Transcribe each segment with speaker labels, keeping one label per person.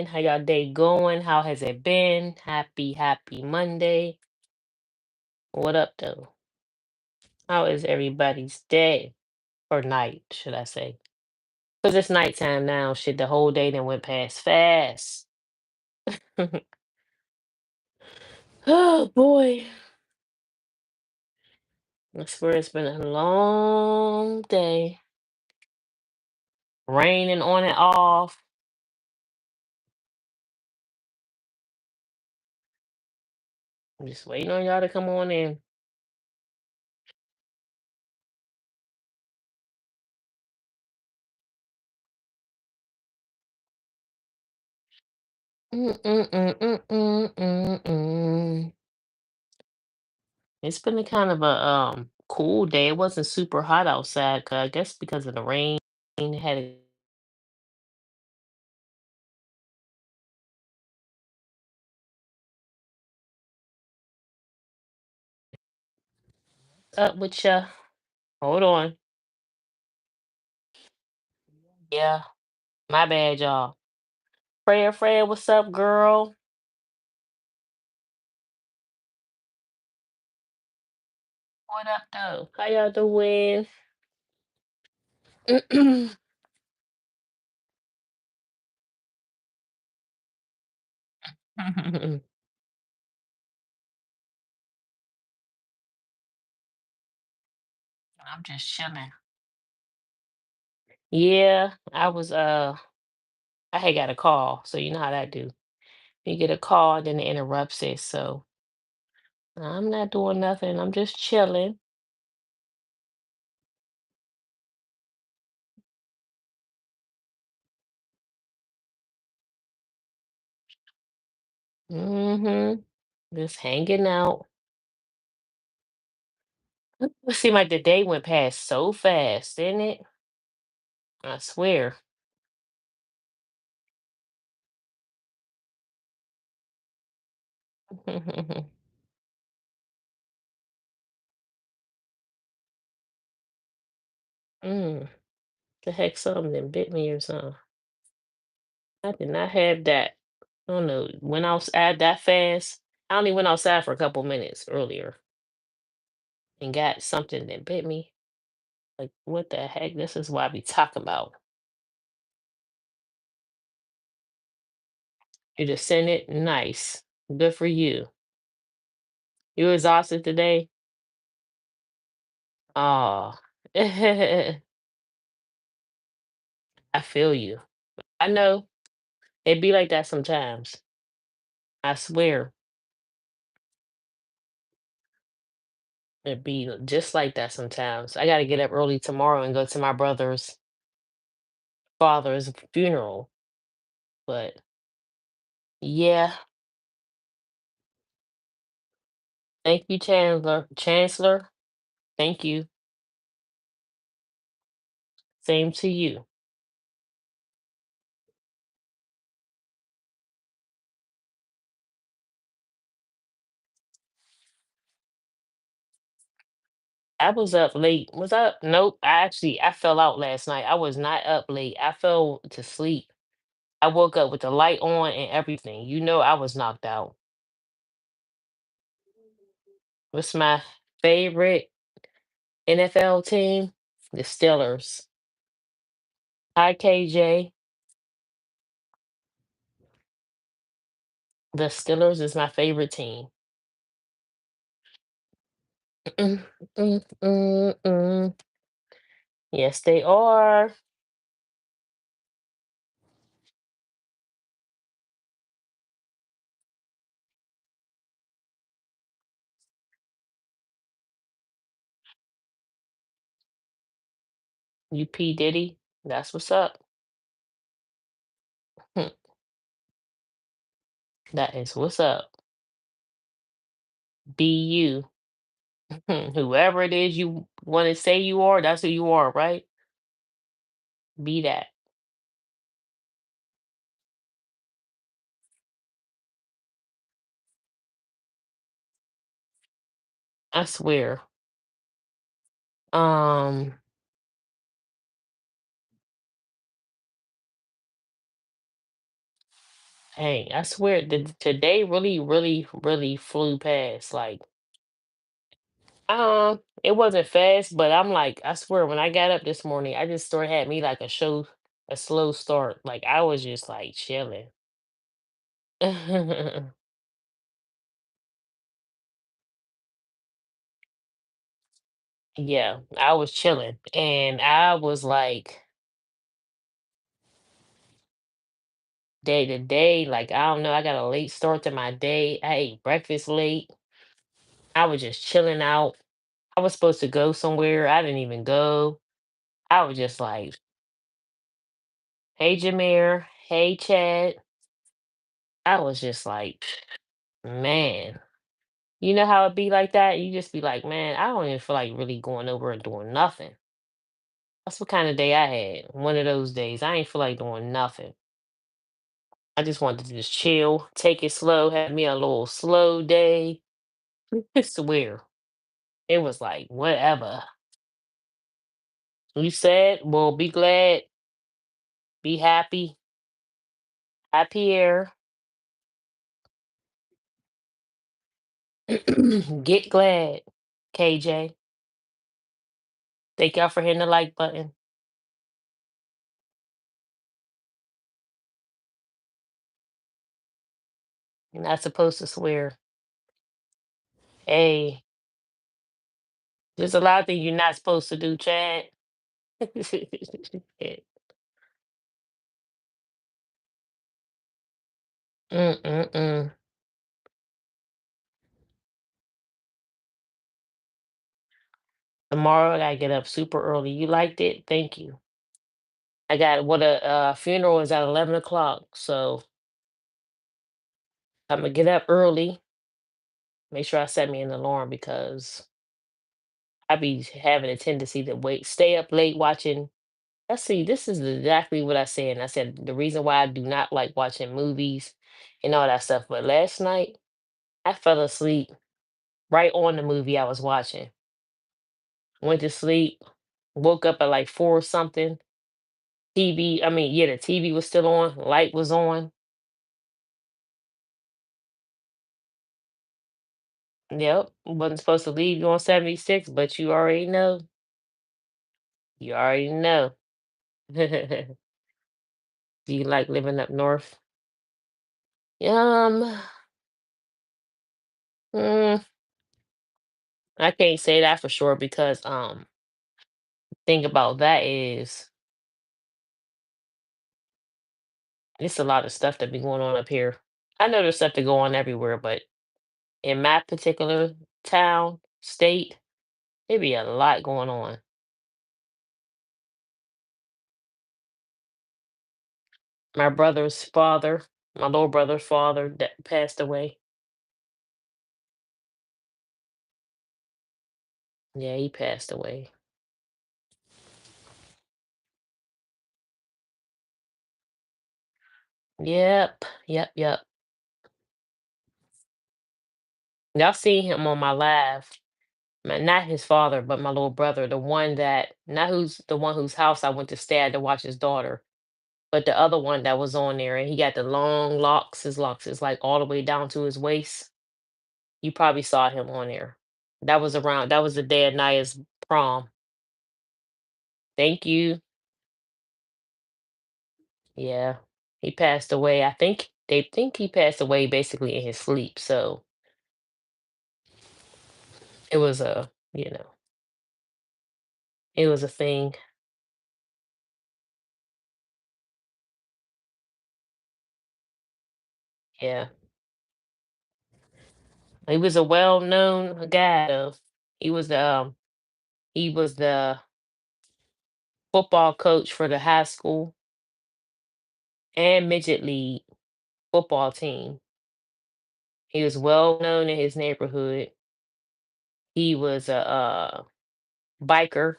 Speaker 1: How y'all day going? How has it been? Happy Monday. What up, though? How is everybody's day or night, should I say? Because it's nighttime now. Shit, the whole day then went past fast. Oh boy, I swear it's been a long day. Raining on and off. I'm just waiting on y'all to come on in. Mm-mm-mm-mm-mm-mm-mm. It's been a kind of a cool day. It wasn't super hot outside, 'cause I guess because of the rain. Had it up with ya. Hold on. Yeah, my bad, y'all. Prayer Fred, what's up, girl? What up, though? How y'all doing? I'm just chilling. Yeah, I had got a call, so you know how that do. You get a call, then it interrupts it. So I'm not doing nothing. I'm just chilling. Mm-hmm. Just hanging out. It seemed like the day went past so fast, didn't it? I swear. Mm, the heck, something that bit me or something. I did not have that. I don't know. Went outside that fast. I only went outside for a couple minutes earlier and got something that bit me. Like, what the heck? This is what I be talking about. You just send it? Nice. Good for you. You exhausted today? Oh, I feel you. I know. It be like that sometimes. I swear. It be just like that sometimes. I gotta get up early tomorrow and go to my brother's father's funeral. But yeah, thank you, Chandler. Chancellor, thank you. Same to you. I was up late. Was up? Nope. I fell out last night. I was not up late. I fell to sleep. I woke up with the light on and everything. You know I was knocked out. What's my favorite NFL team? The Steelers. Hi KJ. The Steelers is my favorite team. Mm, mm, mm, mm. Yes, they are. You P. Diddy. That's what's up. Hmm, that is what's up. Be you. Whoever it is you want to say you are, that's who you are, right? Be that. I swear. Um, Dang, I swear today really, really, really flew past. Like, it wasn't fast, but I'm like, I swear when I got up this morning, I just started had me like a slow start. Like I was just like chilling. Yeah, I was chilling and I was like day to day, like I don't know, I got a late start to my day. I ate breakfast late. I was just chilling out. I was supposed to go somewhere. I didn't even go. I was just like, hey Jameer, hey Chad. I was just like, man, you know how it be like that? You just be like, man, I don't even feel like really going over and doing nothing. That's what kind of day I had. One of those days. I ain't feel like doing nothing. I just wanted to just chill, take it slow, have me a little slow day. I swear. It was like, whatever. You sad? Well, be glad, be happy, happier, get glad. KJ, thank y'all for hitting the like button. You're not supposed to swear. Hey, there's a lot of things you're not supposed to do, Chad. Mm-mm-mm. Tomorrow I gotta get up super early. You liked it? Thank you. I got what a funeral is at 11 o'clock, so I'm gonna get up early. Make sure I set me an alarm because I be having a tendency to stay up late watching. Let's see, this is exactly what I said. And I said the reason why I do not like watching movies and all that stuff. But last night I fell asleep right on the movie I was watching. Went to sleep, woke up at like 4 something. TV, I mean, yeah, the TV was still on, light was on. Yep, wasn't supposed to leave you on 76, but you already know. You already know. Do you like living up north? Um, mm, I can't say that for sure because thing about that is it's a lot of stuff that be going on up here. I know there's stuff to go on everywhere, but in my particular town, state, it be a lot going on. My brother's father, my little brother's father that passed away. Yeah, he passed away. Yep, yep, yep. Y'all see him on my live. Not his father, but my little brother, the one that not who's the one whose house I went to stay at to watch his daughter, but the other one that was on there, and he got the long locks. His locks is like all the way down to his waist. You probably saw him on there. That was the day of Naya's prom. Thank you. Yeah. He passed away. I think they think he passed away basically in his sleep. So it was it was a thing. Yeah. He was a well-known guy though. He was the he was the football coach for the high school and midget league football team. He was well known in his neighborhood. He was a biker.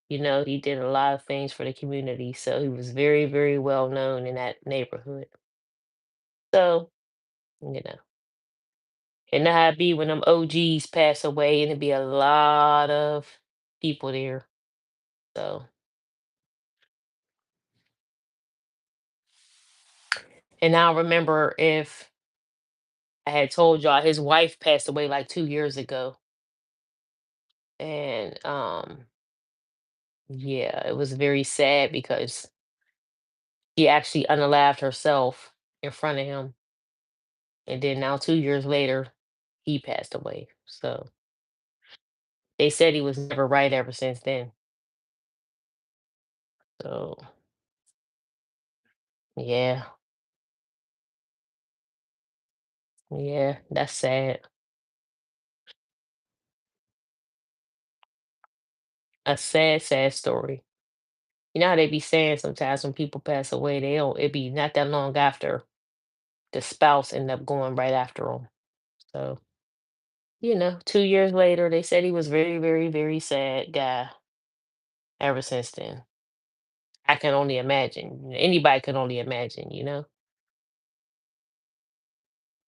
Speaker 1: He did a lot of things for the community, so he was very, very well known in that neighborhood. So, you know, and know how it be when them OGs pass away, and it be a lot of people there. So, And I remember if I had told y'all his wife passed away like 2 years ago. And yeah, it was very sad because she actually unalived herself in front of him. And then now 2 years later, he passed away. So they said he was never right ever since then. So yeah, yeah, that's sad. A sad, sad story. You know how they be saying sometimes when people pass away, they don't, it be not that long after the spouse end up going right after them. So, 2 years later, they said he was very, very, very sad guy ever since then. I can only imagine. Anybody can only imagine.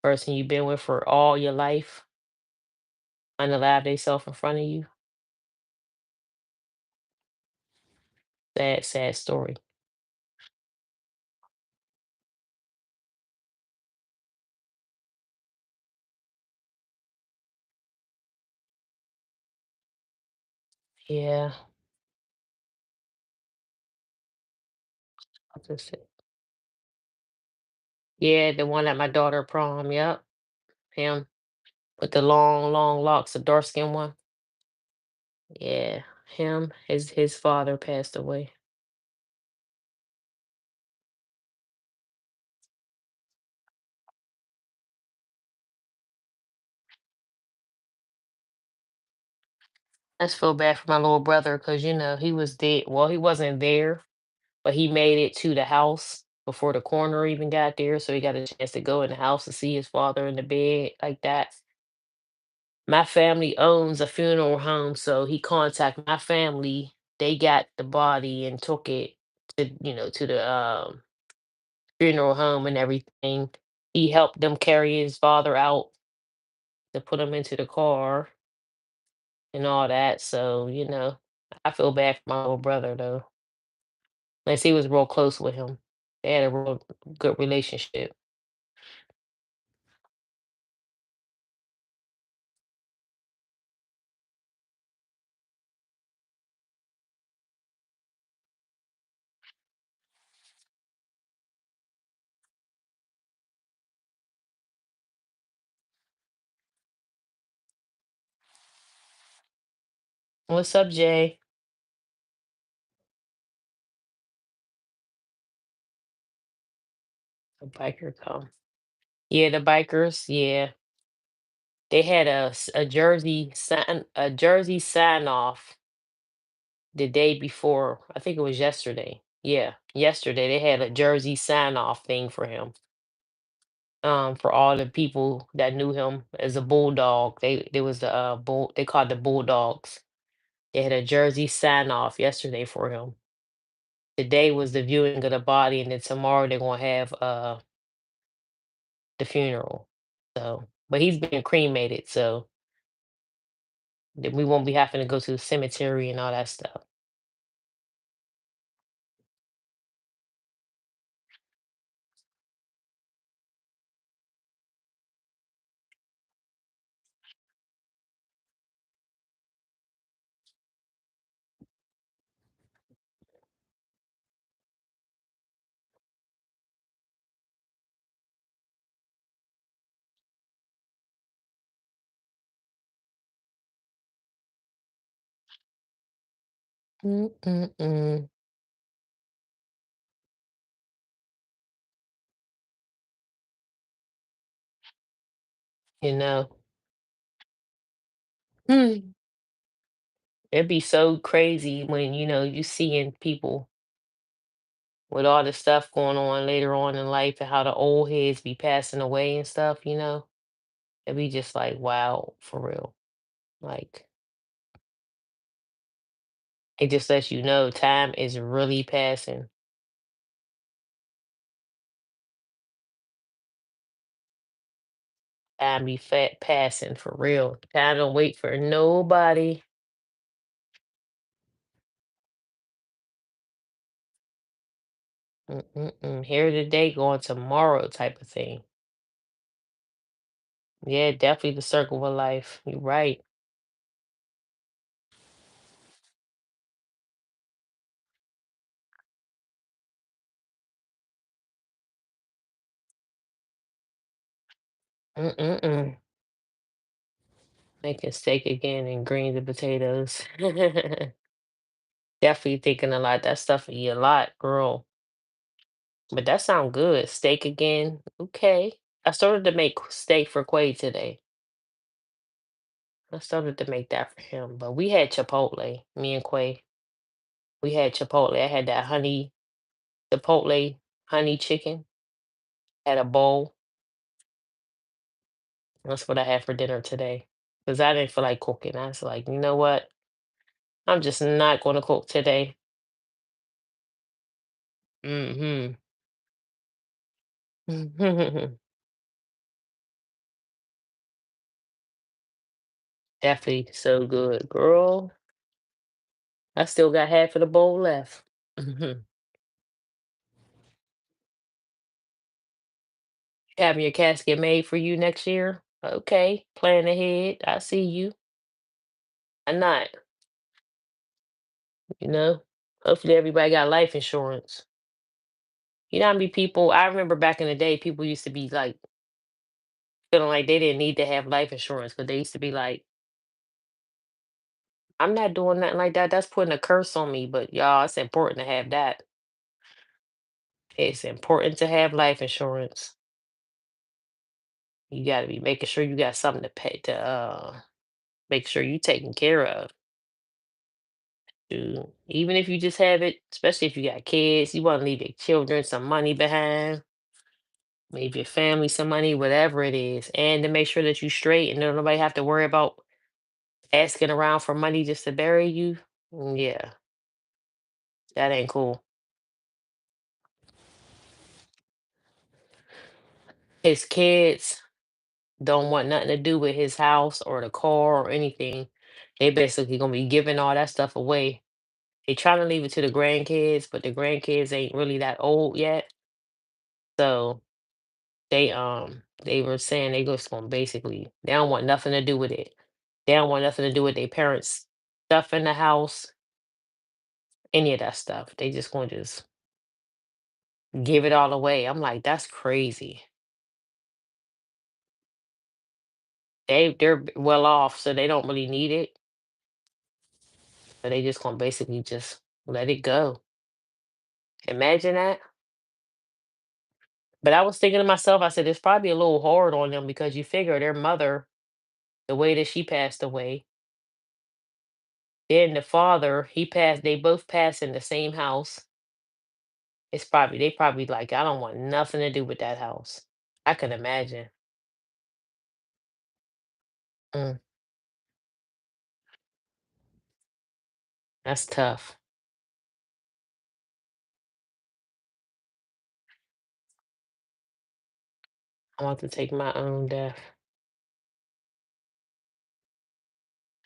Speaker 1: Person you've been with for all your life, unalive themselves in front of you. Sad, sad story. Yeah. I'll just say. Yeah, the one at my daughter prom. Yep. Him with the long, long locks, the dark skin one. Yeah. Him. His father passed away. I just feel bad for my little brother because he was dead. Well, he wasn't there, but he made it to the house before the coroner even got there, so he got a chance to go in the house to see his father in the bed like that. My family owns a funeral home, so he contacted my family. They got the body and took it to the funeral home and everything. He helped them carry his father out to put him into the car and all that. So, I feel bad for my little brother though. Unless he was real close with him. They had a real good relationship. What's up, Jay? The biker come. Yeah, the bikers. Yeah, they had a jersey sign off the day before. I think it was yesterday. Yeah, yesterday they had a jersey sign off thing for him. For all the people that knew him as a bulldog. They was the bull. They called the bulldogs. They had a jersey sign off yesterday for him. Today was the viewing of the body, and then tomorrow they're gonna have the funeral. So, but he's been cremated, so that we won't be having to go to the cemetery and all that stuff. Mm-mm-mm. You know, Mm. It'd be so crazy when you seeing people with all the stuff going on later on in life and how the old heads be passing away and stuff. It'd be just like wow, for real. Like it just lets you know time is really passing. Time be fat passing for real. Time don't wait for nobody. Mm-mm-mm. Here today, going tomorrow type of thing. Yeah, definitely the circle of life. You're right. Mm-mm-mm. Making steak again and greens and potatoes. Definitely thinking a lot. That stuff eat a lot, girl. But that sound good. Steak again. Okay. I started to make steak for Quay today. I started to make that for him. But we had Chipotle, me and Quay. We had Chipotle. I had that honey Chipotle honey chicken. Had a bowl. That's what I had for dinner today. Because I didn't feel like cooking. I was like, you know what? I'm just not going to cook today. Mm-hmm. Definitely so good. Girl, I still got half of the bowl left. Mhm. Having your casket made for you next year? Okay, plan ahead. I see you. I'm not, you know. Hopefully everybody got life insurance. You know how many people I remember back in the day, people used to be like feeling like they didn't need to have life insurance because they used to be like, I'm not doing nothing like that. That's putting a curse on me. But y'all, it's important to have that. It's important to have life insurance. You got to be making sure you got something to pay to make sure you taken care of. Dude. Even if you just have it, especially if you got kids, you want to leave your children some money behind, leave your family some money, whatever it is, and to make sure that you straight and don't nobody have to worry about asking around for money just to bury you. Yeah, that ain't cool. His kids don't want nothing to do with his house or the car or anything. They basically gonna be giving all that stuff away. They trying to leave it to the grandkids, but the grandkids ain't really that old yet. So they were saying they just gonna basically they don't want nothing to do with it. They don't want nothing to do with their parents' stuff in the house, any of that stuff. They just gonna just give it all away. I'm like, that's crazy. Well off, so they don't really need it. So they just gonna basically just let it go. Imagine that. But I was thinking to myself, I said it's probably a little hard on them because you figure their mother, the way that she passed away, then the father, they both passed in the same house. They probably like, I don't want nothing to do with that house. I can imagine. Mm, that's tough. I want to take my own death.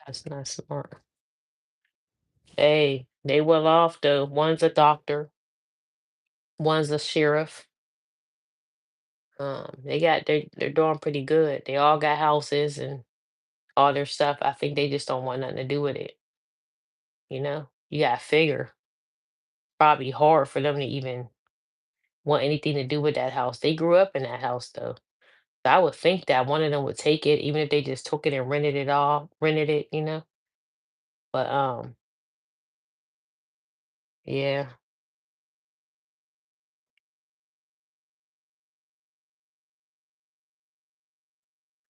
Speaker 1: That's not smart. Hey, they well off though. One's a doctor, one's a sheriff. They're doing pretty good. They all got houses and all their stuff. I think they just don't want nothing to do with it. You gotta figure. Probably hard for them to even want anything to do with that house. They grew up in that house though. So I would think that one of them would take it, even if they just took it and rented it. But yeah.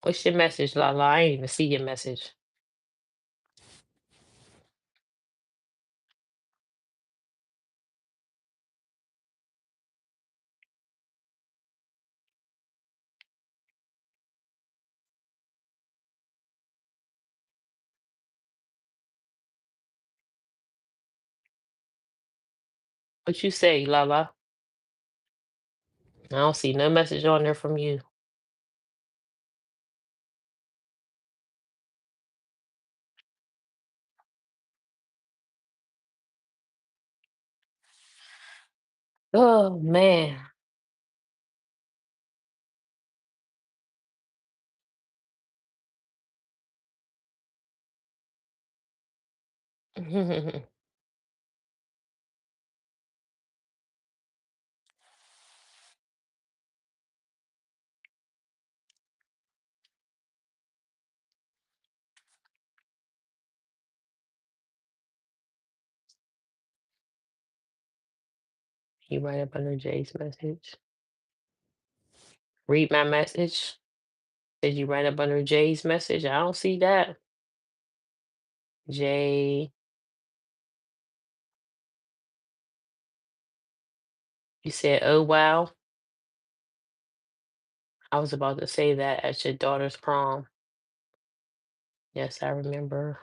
Speaker 1: What's your message, Lala? I ain't even see your message. What you say, Lala? I don't see no message on there from you. Oh man. You write up under Jay's message. Read my message. Did you write up under Jay's message? I don't see that. Jay, you said, oh wow. I was about to say that at your daughter's prom. Yes, I remember.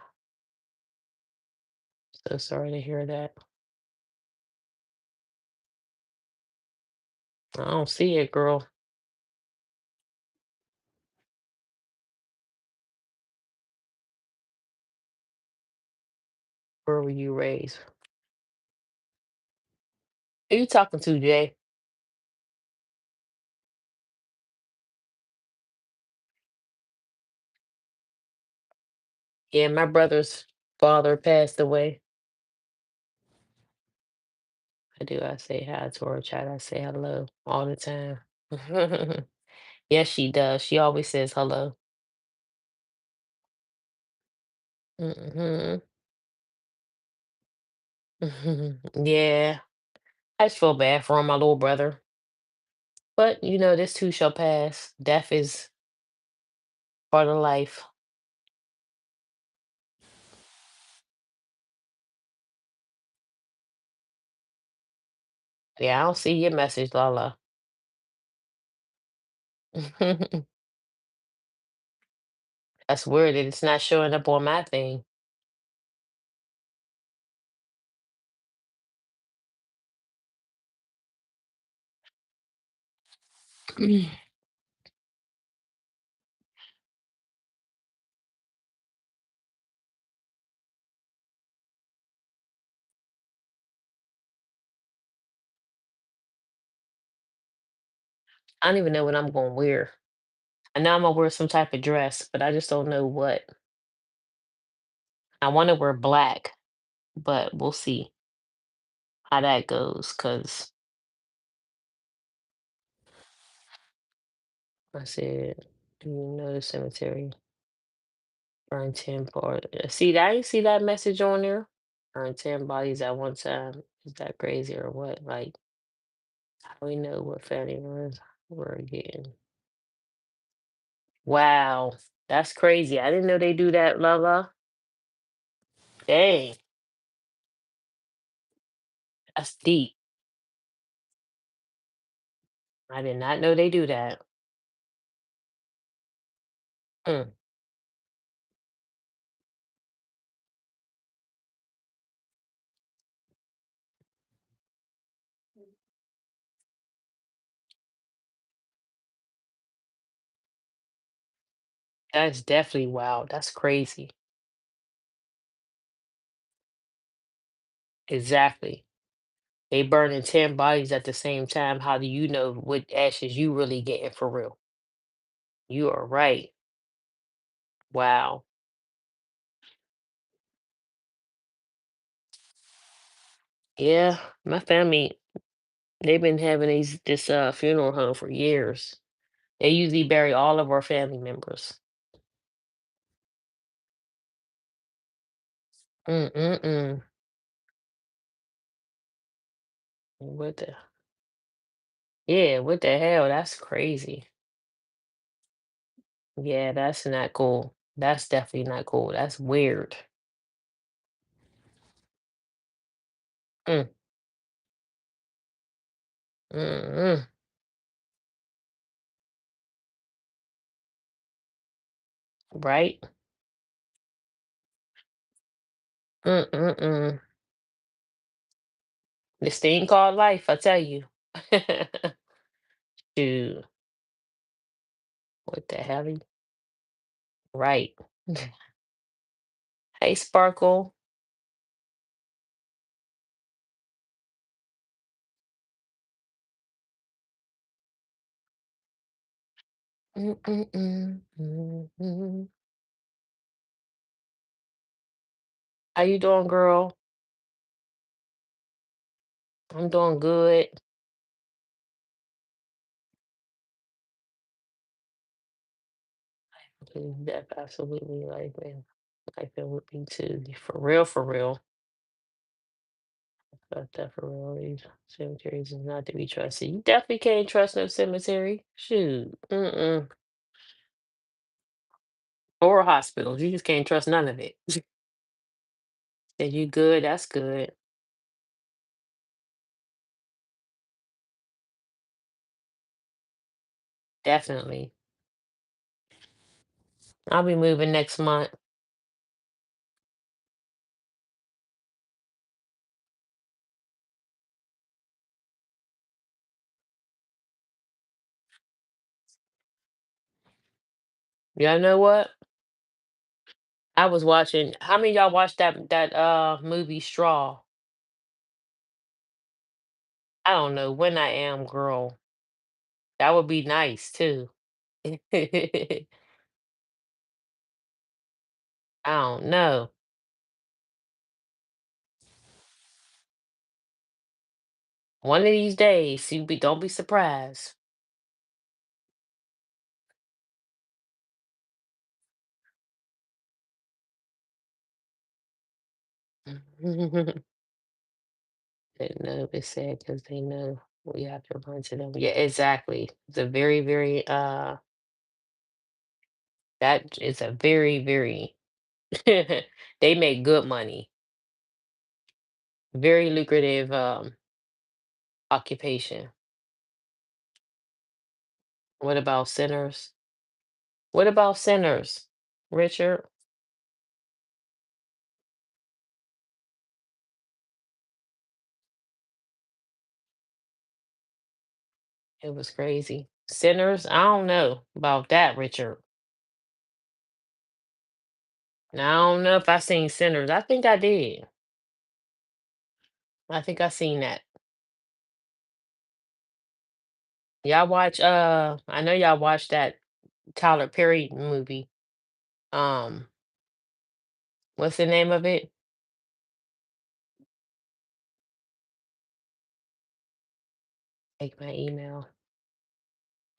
Speaker 1: So sorry to hear that. I don't see it, girl. Where were you raised? Who you talking to, Jay? Yeah, my brother's father passed away. I do. I say hi to her chat. I say hello all the time. Yes, she does. She always says hello. Hmm. Yeah, I just feel bad for him, my little brother. But this too shall pass. Death is part of life. Yeah, I don't see your message, Lala. That's weird that it's not showing up on my thing. I don't even know what I'm gonna wear. I know I'm gonna wear some type of dress, but I just don't know what. I want to wear black, but we'll see how that goes. Cause I said, do you know the cemetery? Burn 10 part. See, I didn't see that message on there. Burn 10 bodies at one time. Is that crazy or what? Like, how do we know what family members we're getting? Wow, that's crazy. I didn't know they do that, Lala. Dang, that's deep. I did not know they do that. Mm, that's definitely wild. That's crazy. Exactly. They burning 10 bodies at the same time. How do you know what ashes you really getting for real? You are right. Wow. Yeah, my family, they've been having this funeral home for years. They usually bury all of our family members. Mm-mm-mm. What the Yeah, what the hell? That's crazy. Yeah, that's not cool. That's definitely not cool. That's weird. Mm, mm-mm. Right? Mm-mm-mm. This thing called life, I tell you. Dude, what the hell? Right. Hey, Sparkle. Mm, mm, mm, mm, mm. How you doing, girl? I'm doing good. That absolutely like man, like that with me too. For real, for real. Got that for real. These cemeteries is not to be trusted. You definitely can't trust no cemetery. Shoot. Mm-mm. Or hospitals. You just can't trust none of it. If you good, that's good. Definitely. I'll be moving next month. Y'all know what? I was watching. How many of y'all watched that movie Straw? I don't know when I am, girl. That would be nice too. I don't know. One of these days, don't be surprised. They know it's sad because they know we have to run to them. Yeah, exactly. It's a very, very that is a very, very they make good money. Very lucrative occupation. What about sinners? What about sinners? Richard? It was crazy. Sinners? I don't know about that, Richard. Now, I don't know if I seen sinners. I think I did. I think I seen that. Y'all watch I know y'all watched that Tyler Perry movie. Um, what's the name of it? Take my email.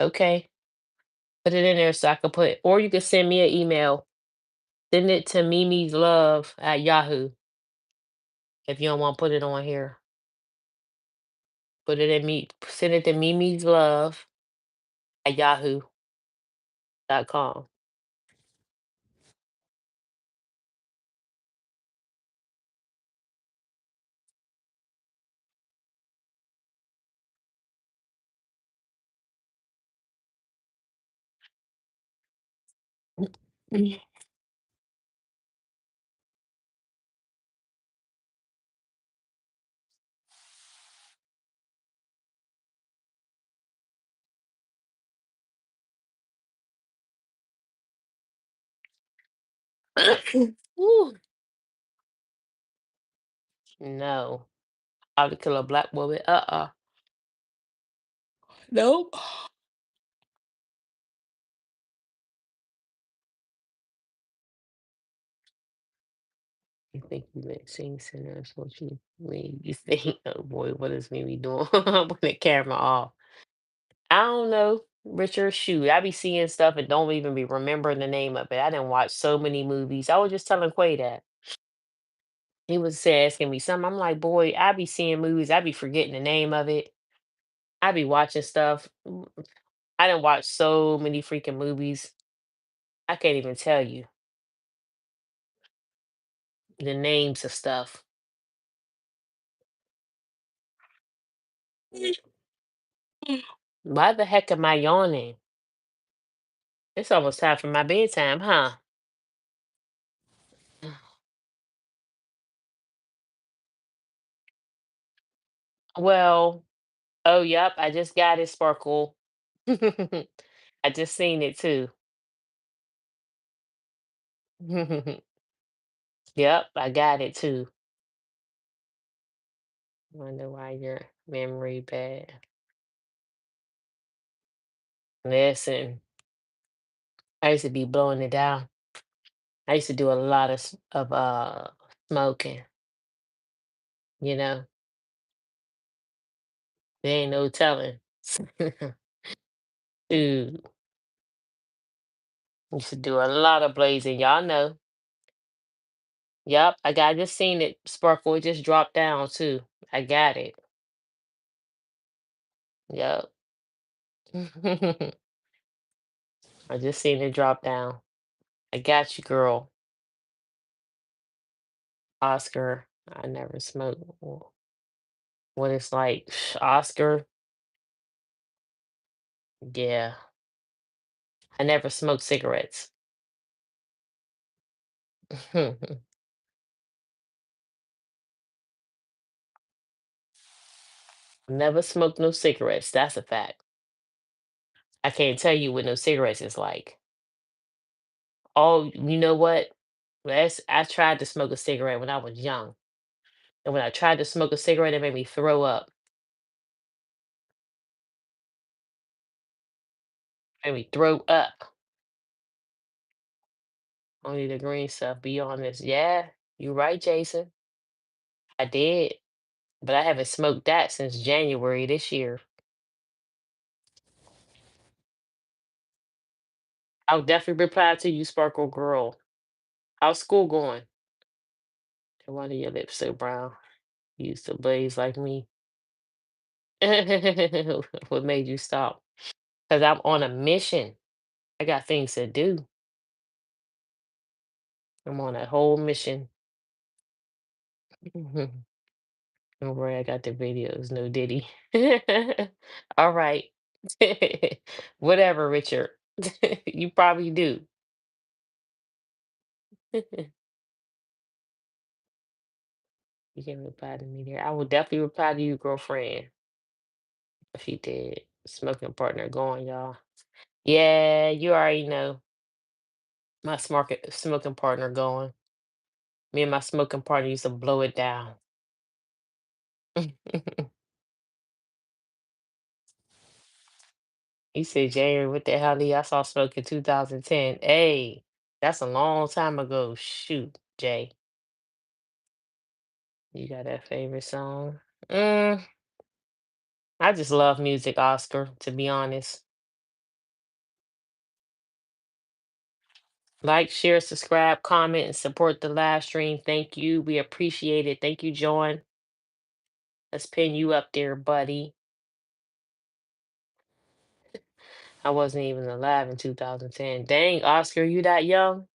Speaker 1: Okay. Put it in there so I can put or you can send me an email. Send it to Mimi's Love at Yahoo if you don't want to put it on here. Put it in me send it to Mimi's Love at yahoo.com. Ooh, no. How to kill a black woman. Nope. You think you may sing sinners, what you mean? You think, oh boy, what is Mimi doing? With the camera off. I don't know, Richard. Shoot, I be seeing stuff and don't even be remembering the name of it. I didn't watch so many movies. I was just telling Quay that. He was asking me something. I'm like, boy, I be seeing movies. I be forgetting the name of it. I be watching stuff. I didn't watch so many freaking movies. I can't even tell you the names of stuff. Why the heck am I yawning? It's almost time for my bedtime, huh? Well, oh, yep, I just got it, Sparkle. I just seen it too. Yep, I got it too. Wonder why your memory bad. Listen. I used to be blowing it down. I used to do a lot of smoking, you know. There ain't no telling. Dude, used to do a lot of blazing. Y'all know. Yup, I just seen it sparkle. It just dropped down too. I got it. Yup. I just seen it drop down. I got you, girl. Oscar. I never smoked. What it's like, Oscar. Yeah. I never smoked cigarettes. Never smoked no cigarettes. That's a fact. I can't tell you what no cigarettes is like. Oh, you know what? I tried to smoke a cigarette when I was young. And when I tried to smoke a cigarette, it made me throw up. Made me throw up. Only the green stuff. Be honest. Yeah, you're right, Jason. I did. But I haven't smoked that since January this year. I'll definitely reply to you, Sparkle Girl. How's school going? And why do your lips so brown? You used to blaze like me. What made you stop? Because I'm on a mission. I got things to do. I'm on a whole mission. Don't worry, I got the videos. No Diddy. All right. Whatever, Richard. You probably do. You can reply to me there. I will definitely reply to you, girlfriend. If he did. Smoking partner going, y'all. Yeah, you already know. My smoking partner going. Me and my smoking partner used to blow it down. He said, January, what the hell? I saw smoke in 2010. Hey, that's a long time ago. Shoot, Jay. You got that favorite song? Mm, I just love music, Oscar, to be honest. Like, share, subscribe, comment, and support the live stream. Thank you. We appreciate it. Thank you, John. Let's pin you up there, buddy. I wasn't even alive in 2010. Dang, Oscar, you that young?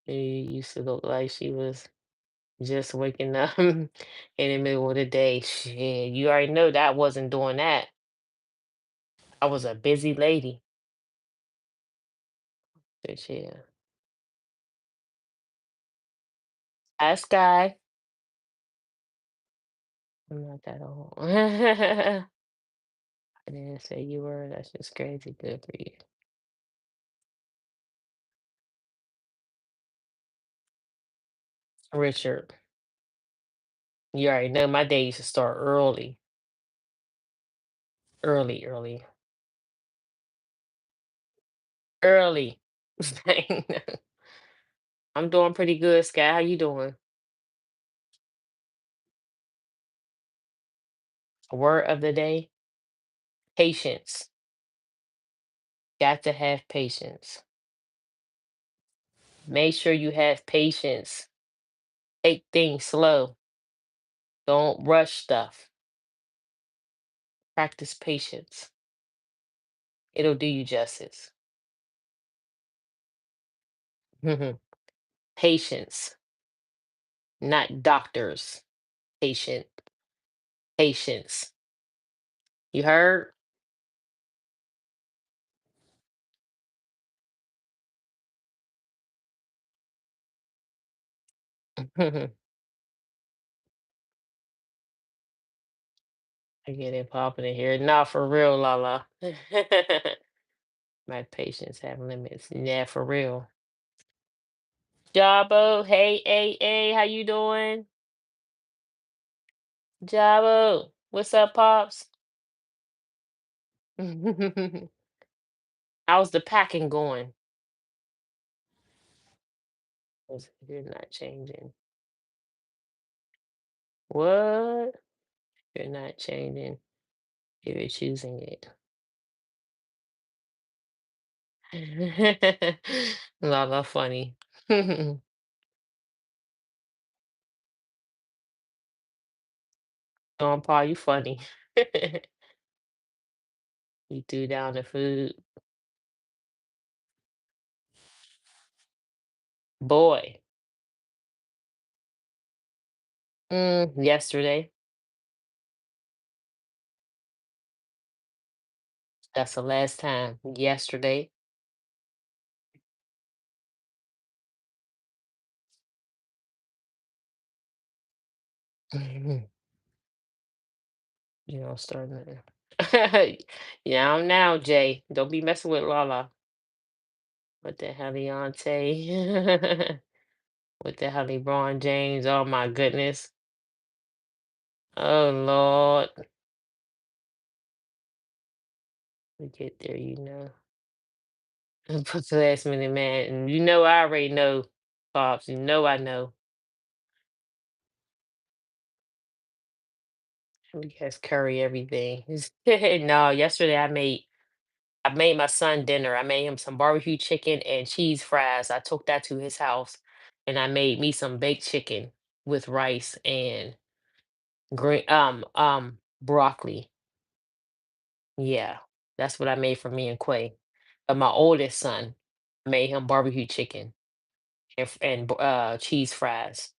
Speaker 1: She used to look like she was just waking up in the middle of the day. Shit, you already know that wasn't doing that. I was a busy lady. But yeah. Hi, Sky. I'm not that old. I didn't say you were. That's just crazy. Good for you. Richard, you already know my day used to start early. Early, early, early. I'm doing pretty good, Sky. How you doing? Word of the day, patience. Got to have patience. Make sure you have patience. Take things slow. Don't rush stuff. Practice patience. It'll do you justice. Patience, not doctors. Patient. Patience. You heard? I get it popping in here. Not for real, Lala. My patience have limits. Yeah, for real. Jabo, hey, hey, hey, how you doing? Jabo. What's up, Pops? How's the packing going? You're not changing. What? You're not changing. You're choosing it. Lala funny. Paul, you funny. You threw down the food. Boy. Yesterday. That's the last time. Yesterday. You know, starting to. Yeah, now, Jay. Don't be messing with Lala. What the hell, Leontay? What the hell, LeBron James? Oh my goodness. Oh Lord. We get there, you know. Put the last minute man. And you know I already know, Pops. You know I know. We has curry everything. No, yesterday I made my son dinner. I made him some barbecue chicken and cheese fries. I took that to his house and I made me some baked chicken with rice and green broccoli. Yeah. That's what I made for me and Quay. But my oldest son made him barbecue chicken and cheese fries.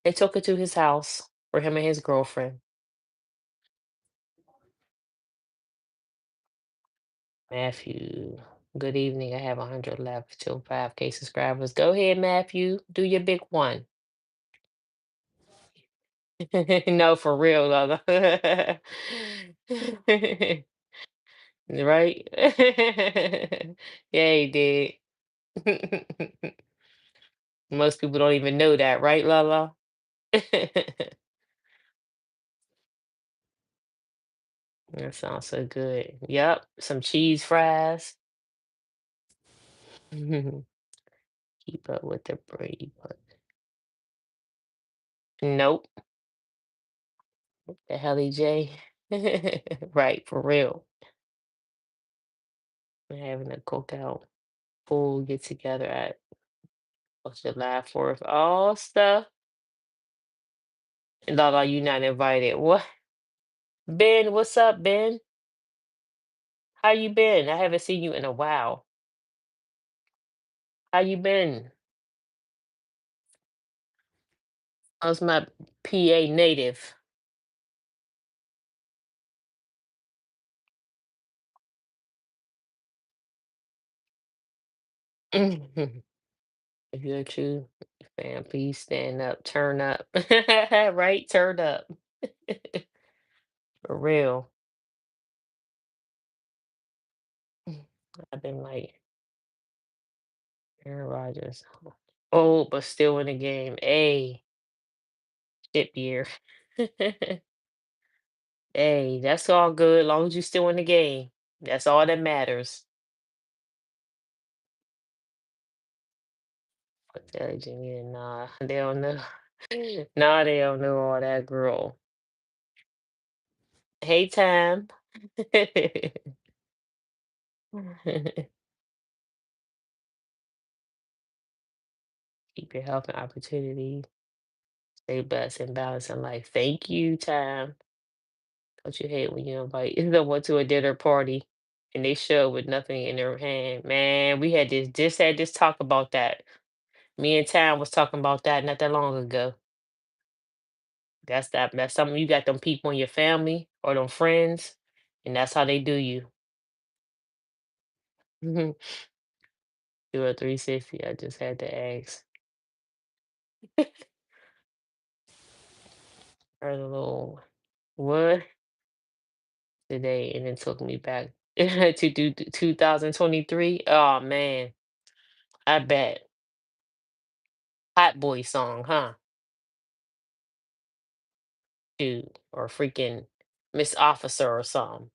Speaker 1: They took it to his house for him and his girlfriend. Matthew, good evening. I have 100 left till 5K subscribers. Go ahead, Matthew. Do your big one. No, for real, Lola. Right? Yeah, he did. Most people don't even know that, right, Lala? That sounds so good. Yep, some cheese fries. Keep up with the Brady Bunch. Nope. The Helly J. Right, for real. We're having a cookout, full get together at July 4th. All stuff. Lala, you not invited. What? Ben, what's up, Ben? How you been? I haven't seen you in a while. How you been? How's my PA native? If you're true fan, please stand up, turn up. Right? Turn up. For real. I've been like Aaron Rodgers. Old, but still in the game. Hey, shit year. Hey, that's all good. Long as you still in the game. That's all that matters. But Jimmy, nah, they don't know. Nah, they don't know all that, girl. Hey, Tam. Keep your health and opportunity. Stay blessed and balance in life. Thank you, Tam. Don't you hate when you invite someone to a dinner party and they show with nothing in their hand? Man, we had this had this talk about that. Me and Tam was talking about that not that long ago. That's something you got them people in your family or them friends, and that's how they do you. Do a 360. I just had to ask. Heard a little what today, and it took me back to do 2023. Oh man, I bet. Hot boy song, huh? attitude or freaking Miss Officer or something.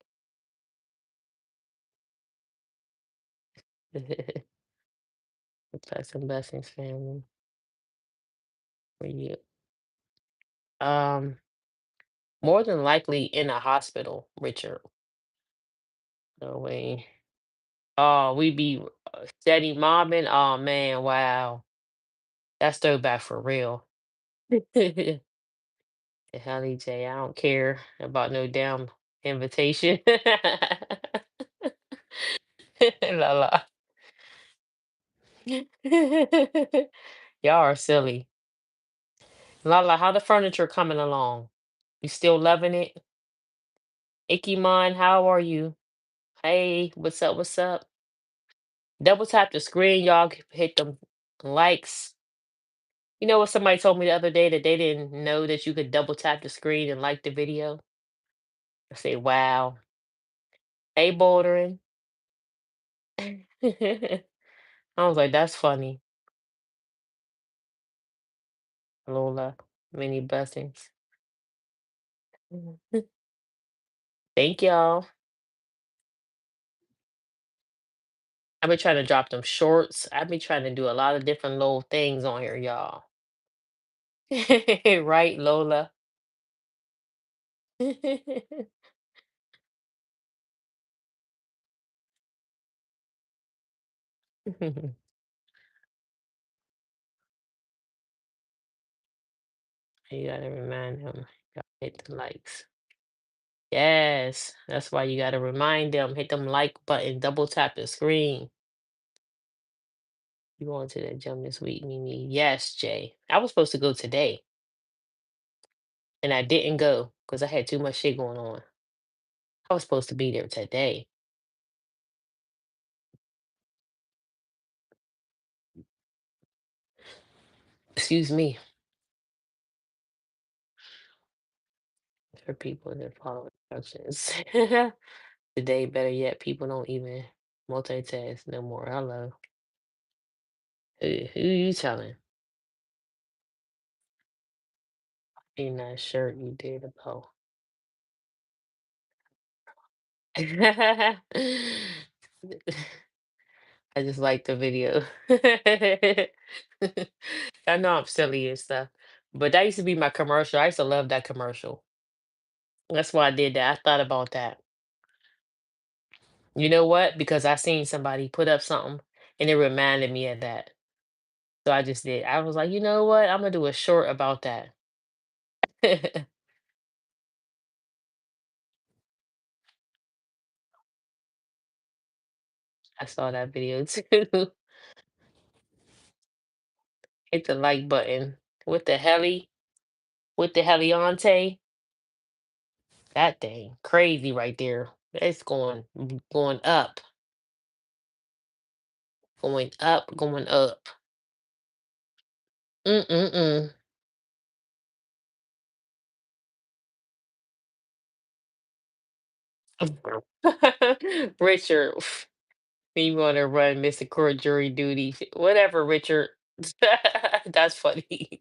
Speaker 1: Plus and blessings, family, for you. Um, More than likely in a hospital, Richard. No way. Oh, we be steady mobbing. Oh man, wow. That's throwback for real. The Helly J, I don't care about no damn invitation. La la. Y'all are silly. Lala, how the furniture coming along? You still loving it? Ikimon, how are you? Hey, what's up? What's up? Double tap the screen, y'all. Hit them likes. You know what? Somebody told me the other day that they didn't know that you could double tap the screen and like the video. I say, wow. Hey, bouldering. I was like, that's funny. Lola, many blessings. Thank y'all. I've been trying to drop them shorts. I've been trying to do a lot of different little things on here, y'all. Right, Lola? You gotta remind them. Gotta hit the likes. Yes, that's why you gotta remind them. Hit them like button. Double tap the screen. You going to the gym this week, Mimi? Yes, Jay. I was supposed to go today, and I didn't go because I had too much shit going on. I was supposed to be there today. Excuse me. For people that follow instructions. Today, better yet, people don't even multitask no more. Hello. Who you telling? In that shirt you did about. I just like the video. I know I'm silly and stuff, but that used to be my commercial. I used to love that commercial. That's why I did that. I thought about that. You know what? Because I seen somebody put up something and it reminded me of that. So I just did. I was like, you know what? I'm gonna do a short about that. I saw that video too. Hit the like button. With the heli, with the Heliante, that thing crazy right there. It's going up, going up, going up. Mm-mm-mm. Richard, you want to run Mr. Court jury duty? Whatever, Richard. That's funny.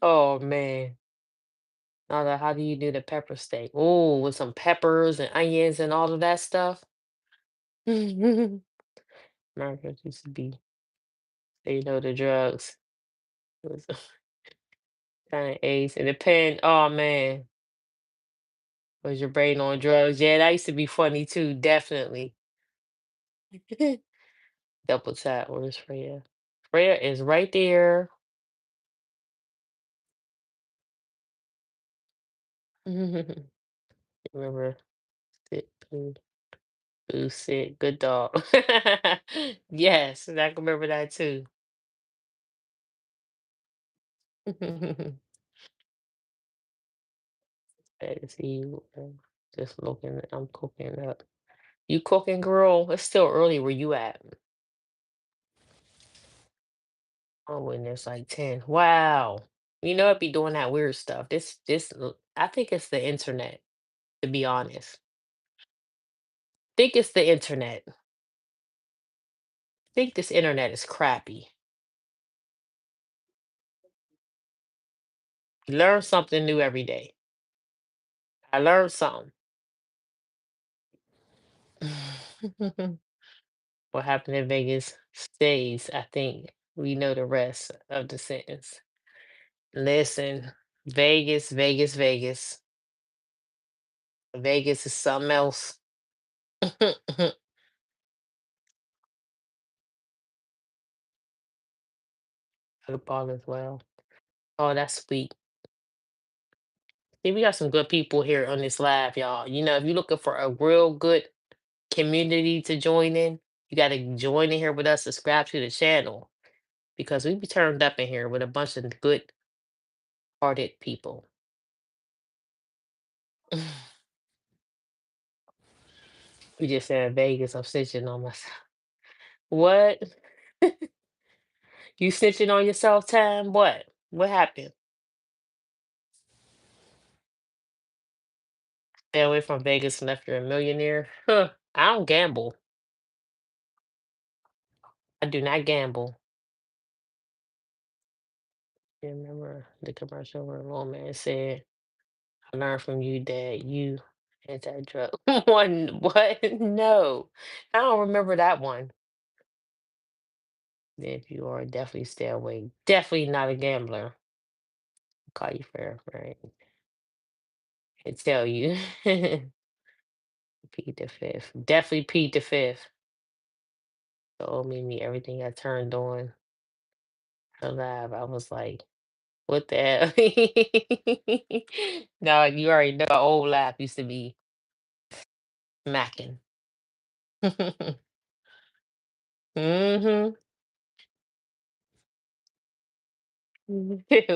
Speaker 1: Oh man. Now, how do you do the pepper steak? Oh, with some peppers and onions and all of that stuff. America used to be say no to drugs. It was kind of ace. It depend. Oh man, was your brain on drugs? Yeah, that used to be funny too. Definitely. Double tap. Where's Freya? Freya is right there. Remember, sit, boo, boo, sit, good dog. Yes, and I can remember that too. Glad to see you. Just looking, I'm cooking up. You cooking, girl? It's still early. Where you at? Oh, when there's like 10. Wow. You know, I'd be doing that weird stuff. I think it's the internet, to be honest. Think it's the internet. Think this internet is crappy. Learn something new every day. I learned something. What happened in Vegas stays. I think we know the rest of the sentence. Listen, Vegas, Vegas, Vegas. Vegas is something else. Football as well. Oh, that's sweet. See, we got some good people here on this live, y'all. If you're looking for a real good community to join in, you got to join in here with us, subscribe to the channel because we be turned up in here with a bunch of good hearted people. We just said in Vegas, I'm snitching on myself. What? You snitching on yourself, Time? What? What happened? Stay away from Vegas unless you're a millionaire. Huh. I don't gamble. I do not gamble. You remember the commercial where one man said, I learned from you that you anti-drug. One, what? No. I don't remember that one. If you are, definitely stay away. Definitely not a gambler. Call you fair, right? And tell you. Pete the fifth. Definitely Pete the fifth. Told me everything I turned on her live. I was like, what the hell? No, you already know old laugh used to be smacking. Hmm.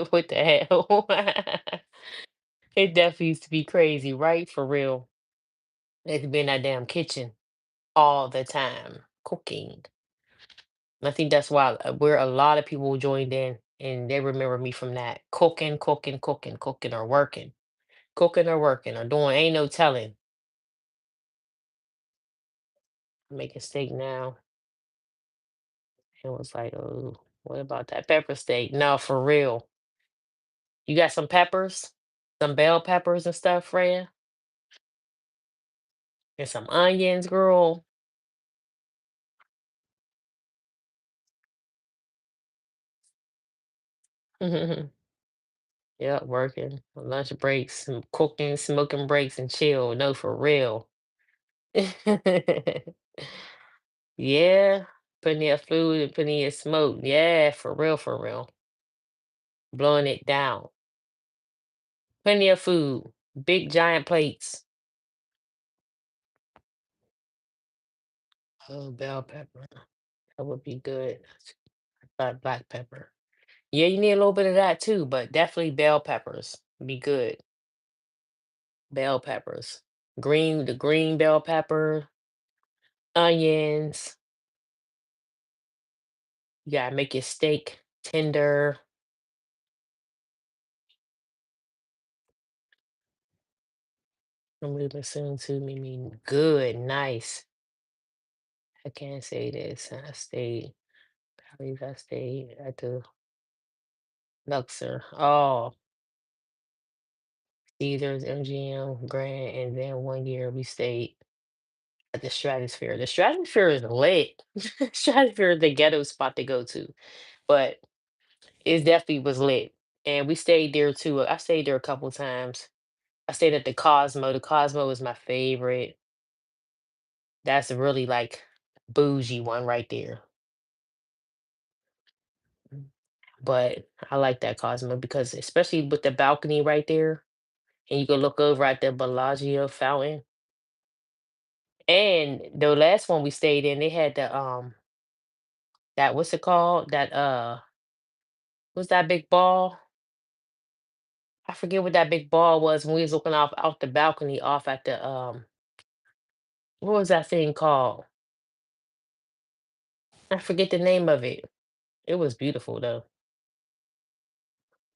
Speaker 1: What the hell? It definitely used to be crazy, right? For real. They could be in that damn kitchen all the time cooking. And I think that's why where a lot of people joined in and they remember me from that cooking, cooking, cooking, cooking, or working, cooking or working or doing. Ain't no telling. Making steak now. It was like, oh, what about that pepper steak? No, for real. You got some peppers, some bell peppers and stuff, Freya, and some onions, girl. Yep, working lunch breaks, some cooking, smoking breaks, and chill. No, for real. Yeah, plenty of food and plenty of smoke. Yeah, for real, for real. Blowing it down. Plenty of food. Big giant plates. Oh, bell pepper. That would be good. Black pepper. Yeah, you need a little bit of that too, but definitely bell peppers be good. Bell peppers. The green bell pepper, onions. You gotta make your steak tender. I'm really listening to me mean good, nice. I can't say this. I believe I stayed at the Luxor. Oh, Caesars, MGM, Grand, and then one year we stayed at the Stratosphere. The Stratosphere is lit. Stratosphere is the ghetto spot to go to, but it definitely was lit. And we stayed there too. I stayed there a couple times. I stayed at the Cosmo. The Cosmo is my favorite. That's a really like bougie one right there. Mm. But I like that Cosmo because especially with the balcony right there, and you can look over at the Bellagio fountain. And the last one we stayed in, they had the that what's it called? What's that big ball? I forget what that big ball was when we was looking off out the balcony off at the what was that thing called? I forget the name of it. It was beautiful though.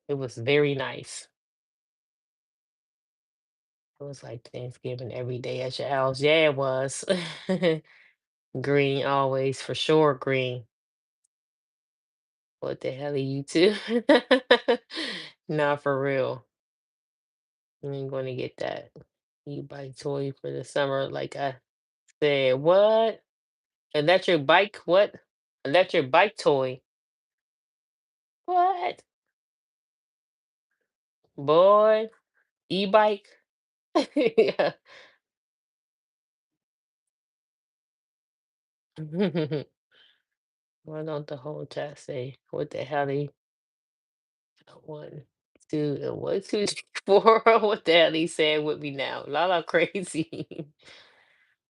Speaker 1: It was very nice. It was like Thanksgiving every day at your house. Yeah, it was. Green always, for sure, green. What the hell are you two? Not for real. I'm going to get that e-bike toy for the summer. Like I said, what? Electric bike? What? Electric bike toy? What? Boy, e-bike? Yeah. Why don't the whole chat say what the hell they one, two, and one, two, three, four? What the hell he saying with me now? Lala crazy.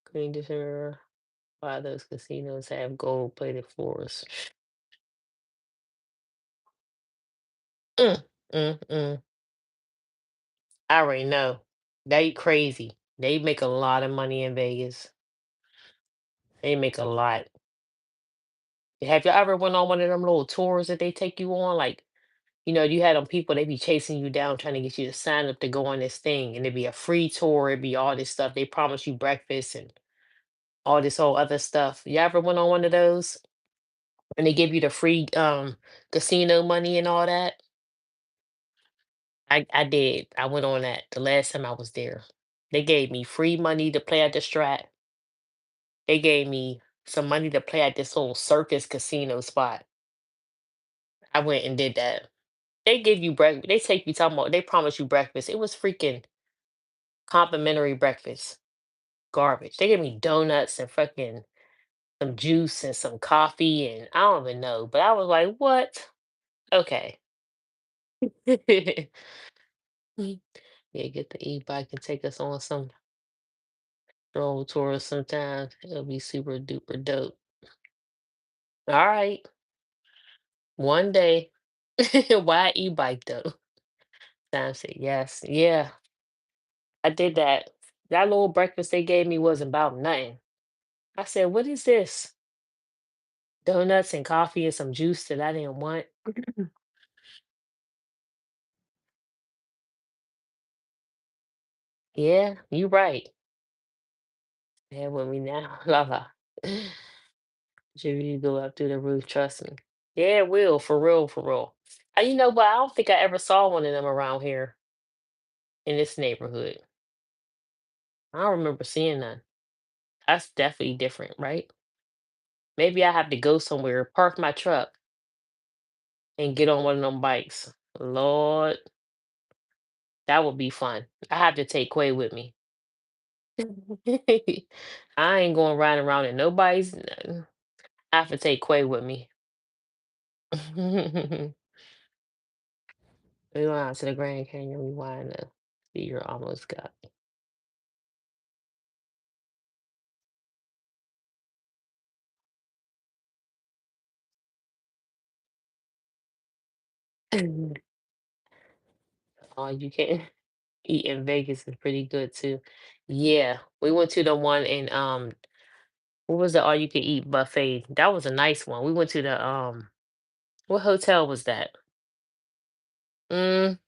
Speaker 1: Clean this mirror. Why those casinos have gold plated floors? Mm, mm. I already know. They crazy. They make a lot of money in Vegas. They make a lot. Have you ever went on one of them little tours that they take you on? Like, you had them people, they be chasing you down, trying to get you to sign up to go on this thing, and it'd be a free tour, it'd be all this stuff. They promise you breakfast and all this whole other stuff. You ever went on one of those? And they give you the free casino money and all that? I did. I went on that the last time I was there. They gave me free money to play at the Strat. They gave me some money to play at this little circus casino spot. I went and did that. They give you breakfast. They take you talking about. They promise you breakfast. It was freaking complimentary breakfast. Garbage. They gave me donuts and fucking some juice and some coffee and I don't even know. But I was like, what? Okay. Yeah, get the e-bike and take us on some stroll tours sometimes. It'll be super duper dope. All right. One day. Why e-bike though? Sam said yes. Yeah, I did that. That little breakfast they gave me was about nothing. I said, what is this? Donuts and coffee and some juice that I didn't want. Yeah, you right. Yeah, with me now. La la. Should really go up through the roof, trust me. Yeah, it will, for real, for real. You know what? I don't think I ever saw one of them around here in this neighborhood. I don't remember seeing none. That's definitely different, right? Maybe I have to go somewhere, park my truck, and get on one of them bikes. Lord, that would be fun. I have to take Quay with me. I ain't going riding around in nobody's. I have to take Quay with me. We went out to the Grand Canyon. We wanted to see your almost got. Oh, you can eat in Vegas is pretty good too. Yeah, we went to the one in what was the all you can eat buffet? That was a nice one. We went to the what hotel was that? Mm,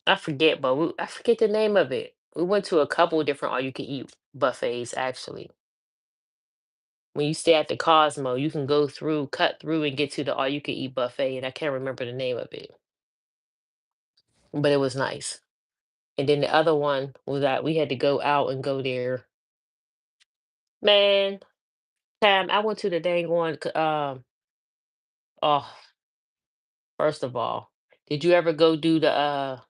Speaker 1: I forget, but I forget the name of it. We went to a couple different all you can eat buffets actually. When you stay at the Cosmo, you can go through, cut through, and get to the all you can eat buffet, and I can't remember the name of it, but it was nice. And then the other one was that we had to go out and go there. Man, Tam, I went to the dang one. Oh, first of all, did you ever go do the?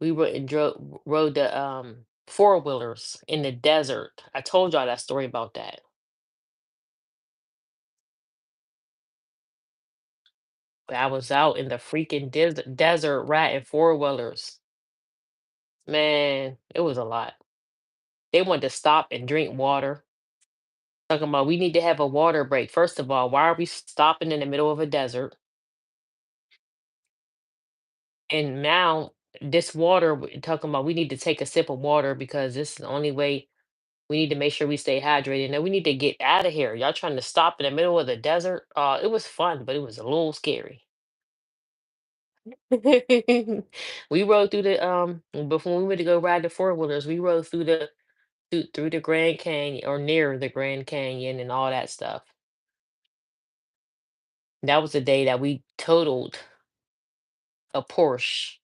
Speaker 1: We were and drove rode the four wheelers in the desert. I told y'all that story about that. I was out in the freaking desert riding four wheelers. Man, it was a lot. They wanted to stop and drink water. Talking about we need to have a water break. First of all, why are we stopping in the middle of a desert? And now this water, talking about we need to take a sip of water because this is the only way we need to make sure we stay hydrated. And we need to get out of here. Y'all trying to stop in the middle of the desert? It was fun, but it was a little scary. We rode through the before we went to go ride the four wheelers. We rode through the Grand Canyon or near the Grand Canyon and all that stuff. That was the day that we totaled a Porsche.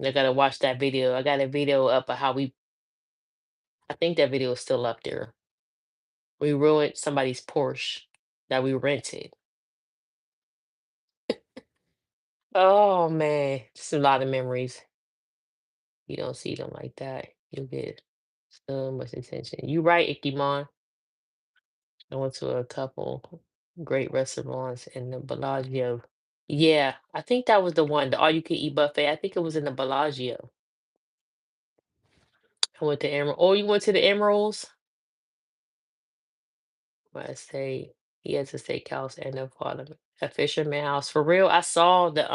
Speaker 1: I gotta watch that video. I got a video up of how we. I think that video is still up there. We ruined somebody's Porsche that we rented. Oh man, just a lot of memories. You don't see them like that. You'll get so much attention. You right, Ikimon. I went to a couple great restaurants in the Bellagio. Yeah, I think that was the one, the all you can eat buffet. I think it was in the Bellagio. I went to Emerald. Oh, you went to the Emeralds? Well, I say he has a steakhouse and a fisherman house. For real, I saw the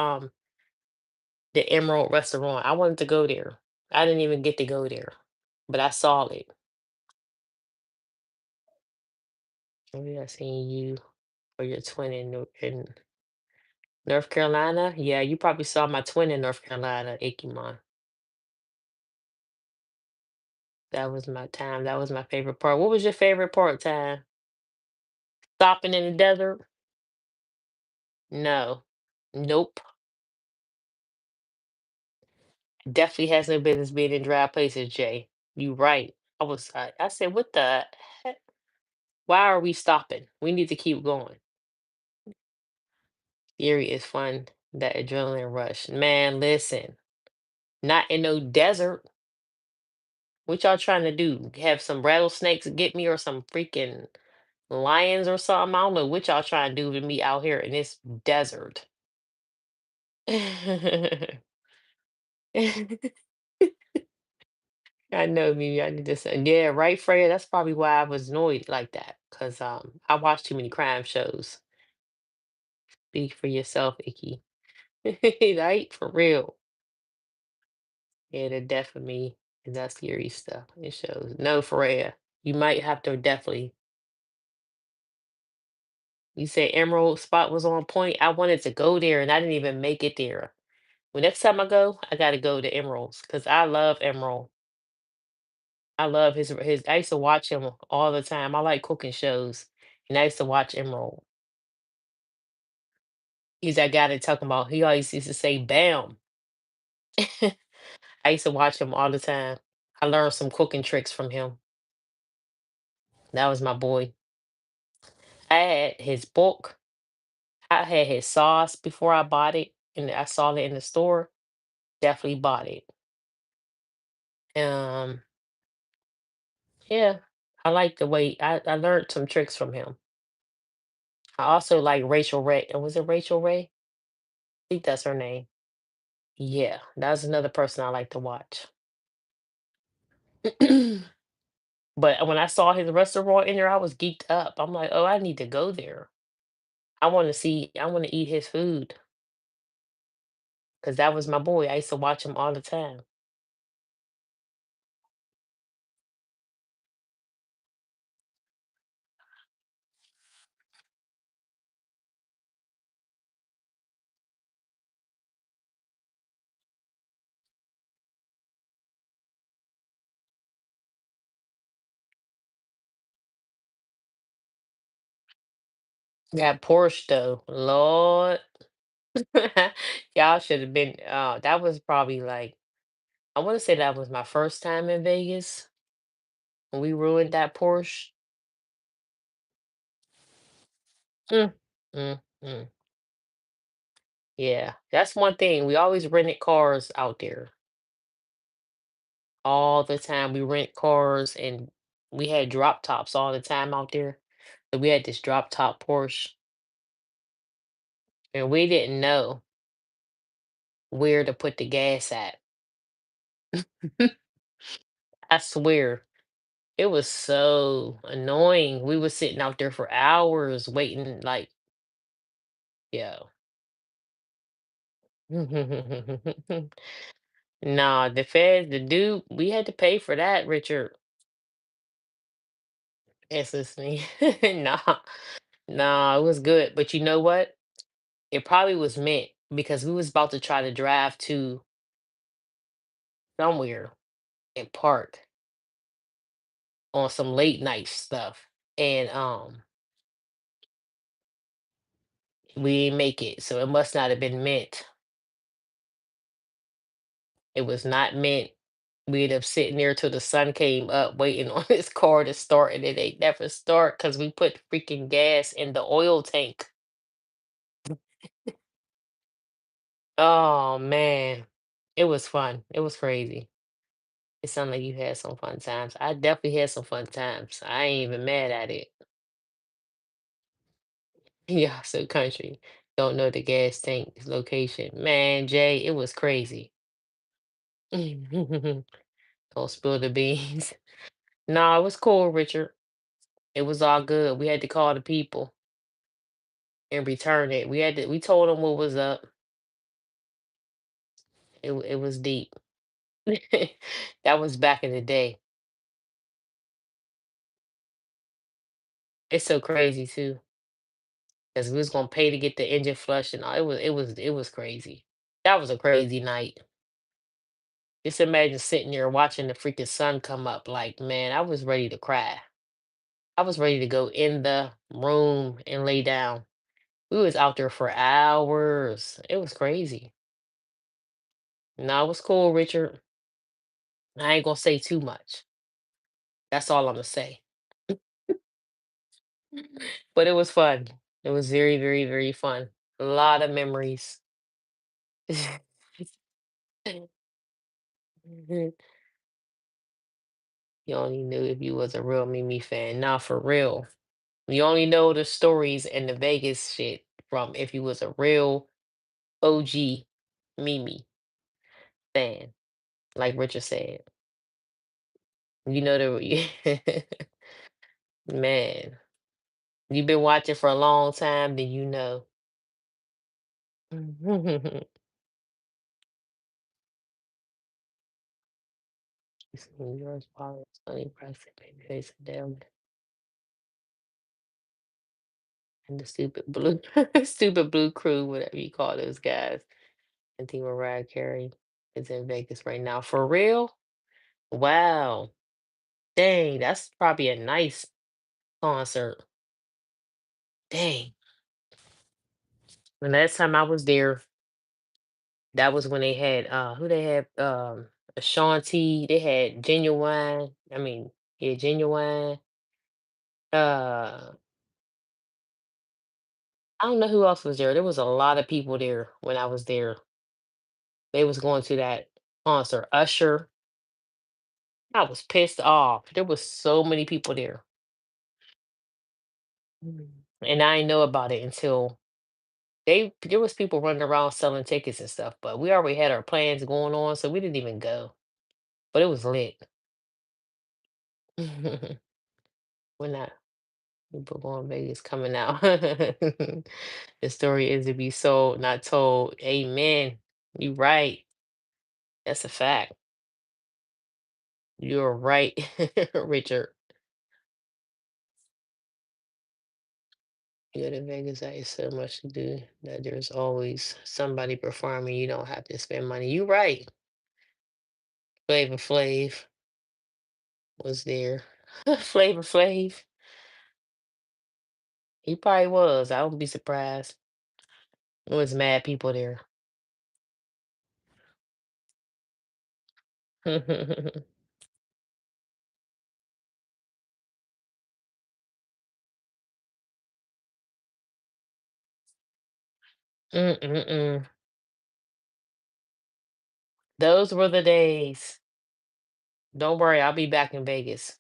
Speaker 1: Emerald restaurant. I wanted to go there. I didn't even get to go there, but I saw it. Maybe I seen you or your twin in North Carolina. Yeah, you probably saw my twin in North Carolina, Ikimon. That was my time. That was my favorite part. What was your favorite part time? Stopping in the desert? No. Nope. Definitely has no business being in dry places, Jay. You right. I said, what the heck? Why are we stopping? We need to keep going. Erie is fun. That adrenaline rush. Man, listen. Not in no desert. What y'all trying to do? Have some rattlesnakes get me or some freaking lions or something? I don't know what y'all trying to do to me out here in this desert. I know, me. I need to say, yeah, right, Freya. That's probably why I was annoyed like that. Cause I watch too many crime shows. Speak for yourself, Icky. Right, for real. Yeah, the death of me and that scary stuff. It shows. No, Freya. You might have to definitely. You say Emerald spot was on point. I wanted to go there and I didn't even make it there. Well, next time I go, I gotta go to Emerald's because I love Emerald. I love his. I used to watch him all the time. I like cooking shows, and I used to watch Emerald. He's that guy that talking about. He always used to say "Bam." I used to watch him all the time. I learned some cooking tricks from him. That was my boy. I had his book. I had his sauce before I bought it, and I saw it in the store. Definitely bought it. Um, yeah, I like the way I learned some tricks from him. I also like Rachel Ray. Was it Rachel Ray? I think that's her name. Yeah, that's another person I like to watch. But when I saw his restaurant in there, I was geeked up. I'm like, oh, I need to go there. I want to eat his food because that was my boy. I used to watch him all the time. That Porsche though, Lord, y'all should have been. That was probably like I want to say that was my first time in Vegas when we ruined that Porsche. Mm, mm, mm. Yeah, that's one thing. We always rented cars out there all the time. We rent cars and we had drop tops all the time out there. So we had this drop top Porsche and we didn't know where to put the gas at. I swear. It was so annoying. We were sitting out there for hours waiting, like, yo. Nah, the dude, we had to pay for that, Richard. It's listening. Nah, nah, it was good. But you know what? It probably was meant because we was about to try to drive to somewhere and park on some late night stuff. And We didn't make it, so it must not have been meant. It was not meant. We ended up sitting there till the sun came up, waiting on this car to start, and it ain't never start because we put freaking gas in the oil tank. Oh man, it was fun. It was crazy. It sounded like you had some fun times. I definitely had some fun times. I ain't even mad at it. Yeah, so country. Don't know the gas tank location. Man, Jay, it was crazy. Don't spill the beans. No, it was cool, Richard. It was all good. We had to call the people and return it. We told them what was up. It was deep. That was back in the day. It's so crazy too. Because we was gonna pay to get the engine flushed and all. It was crazy. That was a crazy night. Just imagine sitting there watching the freaking sun come up. Like, man, I was ready to cry. I was ready to go in the room and lay down. We was out there for hours. It was crazy. No, it was cool, Richard. I ain't gonna say too much. That's all I'm gonna say. But it was fun. It was very, very, very fun. A lot of memories. You only knew if you was a real Mimi fan. Nah, for real. You only know the stories and the Vegas shit from if you was a real OG Mimi fan, like Richard said. You know the man. You've been watching for a long time, then you know. Yours, Paul, Sonny Preston, Babyface, Adele, and the stupid blue, stupid blue crew, whatever you call those guys. I think Mariah Carey is in Vegas right now. For real? Wow. Dang, that's probably a nice concert. Dang. The last time I was there, that was when they had who they had Ashanti, they had Genuine. I mean, yeah, Genuine. Uh I don't know who else was there. There was a lot of people there when I was there. They was going to that concert. Usher. I was pissed off. There was so many people there. Mm. And I didn't know about it until there was people running around selling tickets and stuff, but we already had our plans going on, so we didn't even go. But it was lit. We're not people going Vegas coming out. The story is to be sold, not told. Amen. You right. That's a fact. You're right, Richard. You go to Vegas, that is so much to do that there's always somebody performing. You don't have to spend money. You right. Flavor Flav was there. Flavor Flav. He probably was. I wouldn't be surprised. It was mad people there. Mm-mm-mm. Those were the days. Don't worry, I'll be back in Vegas.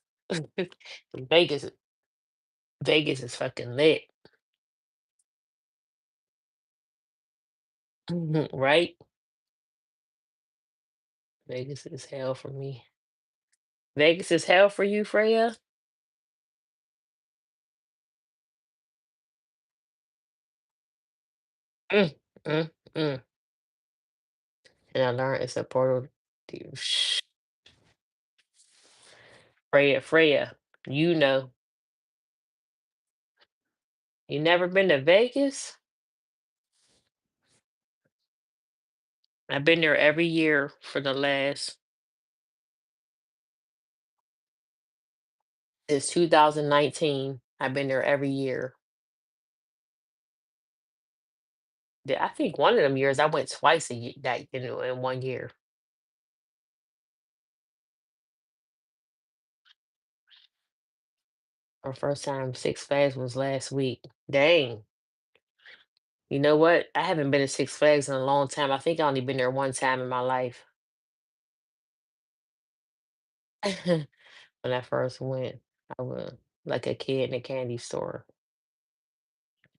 Speaker 1: Vegas, Vegas is fucking lit, right? Vegas is hell for me. Vegas is hell for you, Freya? Mm, mm, mm. And I learned it's a portal. Shh, Freya, Freya, you know. You never been to Vegas? I've been there every year for the last since 2019. I've been there every year. I think one of them years I went twice a year that in 1 year. Our first time Six Flags was last week. Dang. You know what? I haven't been to Six Flags in a long time. I think I only been there one time in my life. When I first went, I was like a kid in a candy store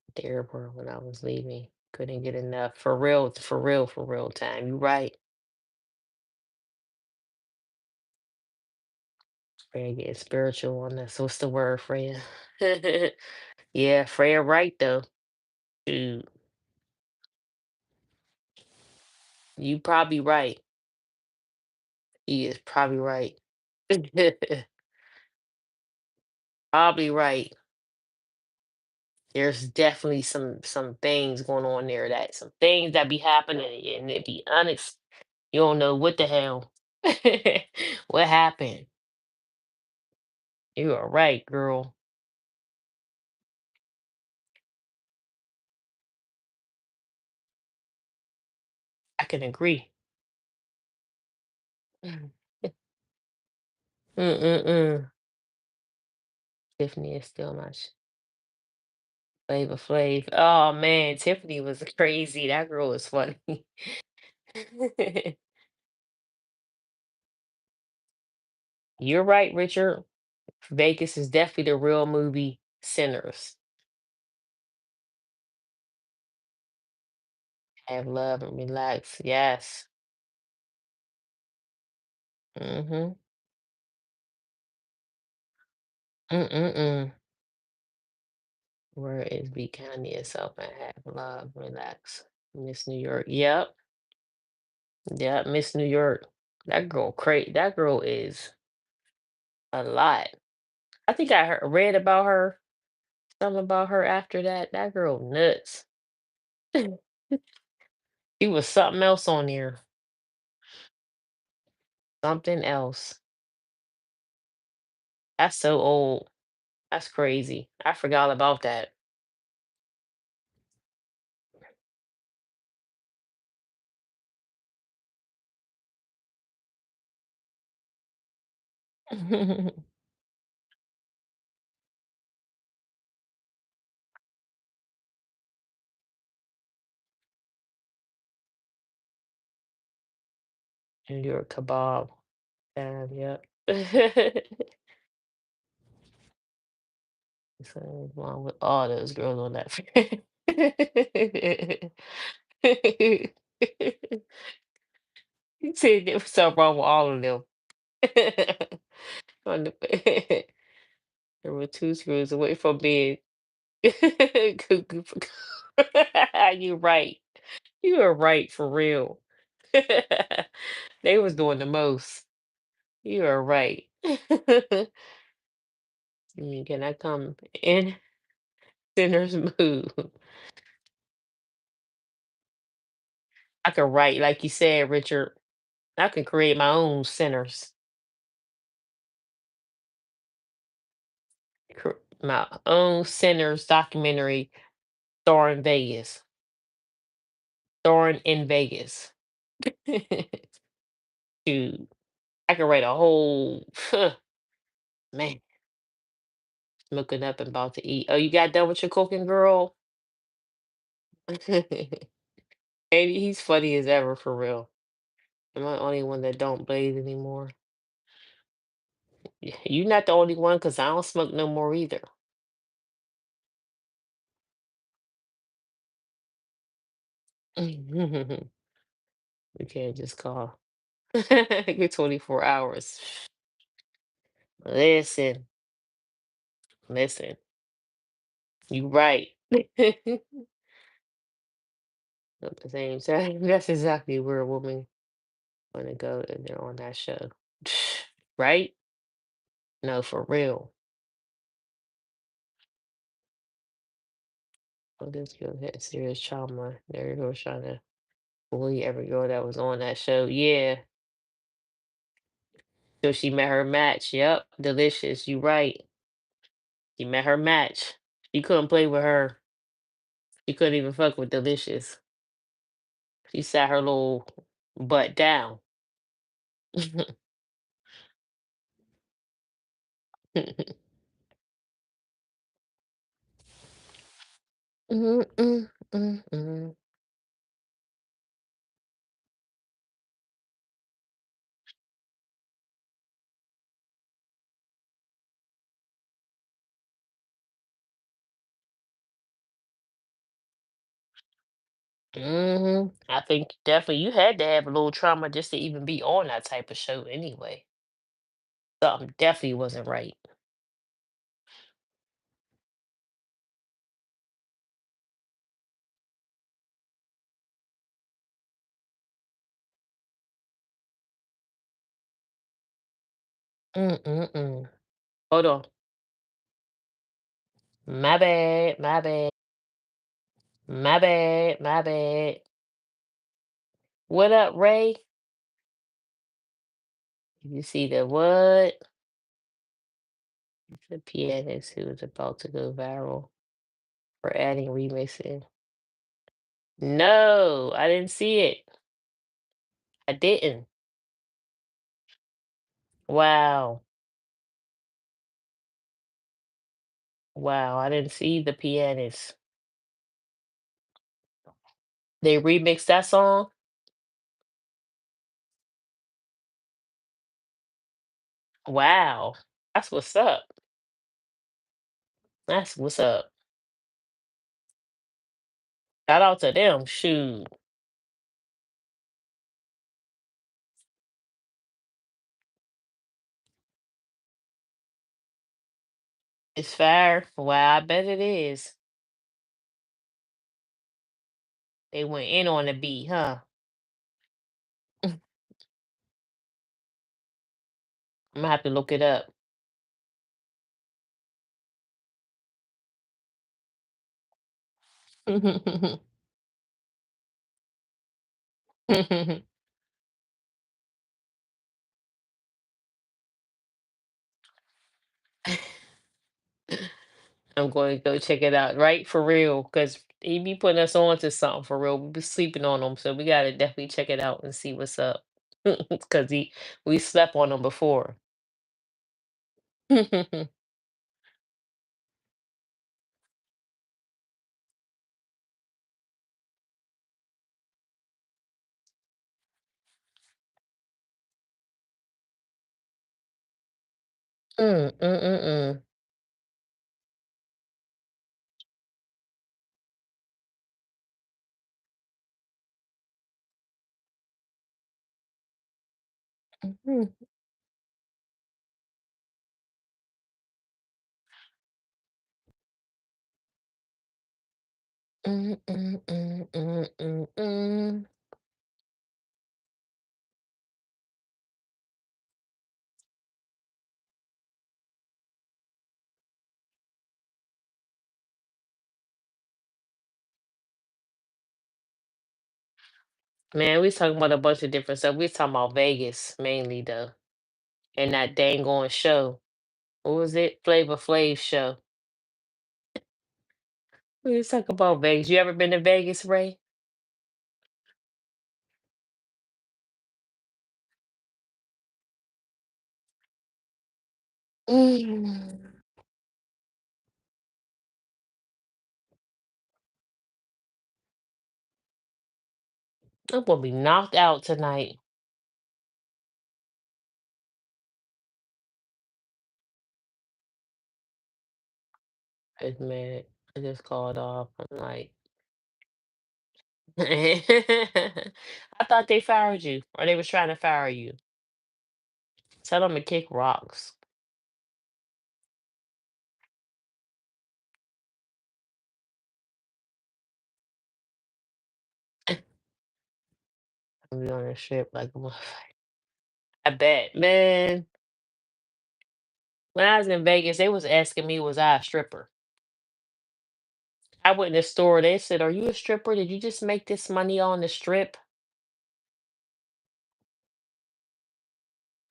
Speaker 1: at the airport when I was leaving. Couldn't get enough. For real, for real, for real time. You right. Freya getting spiritual on us. What's the word, Freya? Yeah, Freya right though. Dude, you probably right. He is probably right. Probably right. There's definitely some things going on there, that some things that be happening and it be you don't know what the hell. What happened? You are right, girl. I can agree. Mm. Mm-mm-mm. Tiffany is still much Flavor Flav. Oh man, Tiffany was crazy. That girl was funny. You're right, Richard. Vegas is definitely the real movie Sinners. Have love and relax. Yes. Mm-hmm. Mm-mm-mm. Where is be kind to yourself and have love, relax. Miss New York. Yep. Yep. Miss New York. That girl crazy. That girl is a lot. I think I read about her, something about her after that. That girl nuts. She was something else on there. Something else. That's so old. That's crazy. I forgot about that. New York kebab. Damn, yep. Something's wrong with all those girls on that. He said there was something wrong with all of them. On the there were two screws away from being cuckoo for You right. You are right for real. They was doing the most. You are right. Can I come in sinner's mood? I could write, like you said, Richard. I can create my own sinners. My own sinners documentary starring Vegas. Starring in Vegas. Dude, I could write a whole man, looking up and about to eat. Oh, you got done with your cooking, girl? And he's funny as ever for real. Am I the only one that don't blaze anymore? You're not the only one, cause I don't smoke no more either. We can't just call. Get 24 hours. Listen, listen. You right. At the same time, that's exactly where a woman wanna go if they're on that show. Right? No, for real. Oh, this girl had serious trauma. There was trying to bully every girl that was on that show. Yeah. So she met her match. Yep. Delicious. You right. She met her match. She couldn't play with her. She couldn't even fuck with Delicious. She sat her little butt down. Mm, mm, mm, mm. Mhm. I think definitely you had to have a little trauma just to even be on that type of show anyway. Something definitely wasn't right. Mm-mm-mm. Hold on. My bad, my bad, my bad, my bad. What up, Ray? You see the what? The pianist who was about to go viral for adding remixing. No, I didn't see it. I didn't. Wow. Wow, I didn't see the pianist. They remixed that song? Wow. That's what's up. That's what's up. Shout out to them. Shoot. It's fire. Wow, I bet it is. They went in on the beat, huh? I'm gonna have to look it up. I'm going to go check it out, right? For real, because he be putting us on to something for real. We be sleeping on him, so we gotta definitely check it out and see what's up. Because we slept on him before. Mm, mm, mm, mm. Mhm. Mm, mm, mm, mm, mm, mm. Man, we was talking about a bunch of different stuff. We was talking about Vegas mainly though, and that dang on show. What was it? Flavor Flav show. We was talking about Vegas. You ever been to Vegas, Ray? Mm. I'm gonna be knocked out tonight. 'Cause, man, I just called off. I'm like, I thought they fired you, or they was trying to fire you. Tell them to kick rocks. I'm be on a ship like a I bet, man. When I was in Vegas, they was asking me, was I a stripper? I went in the store. They said, "Are you a stripper? Did you just make this money on the strip?"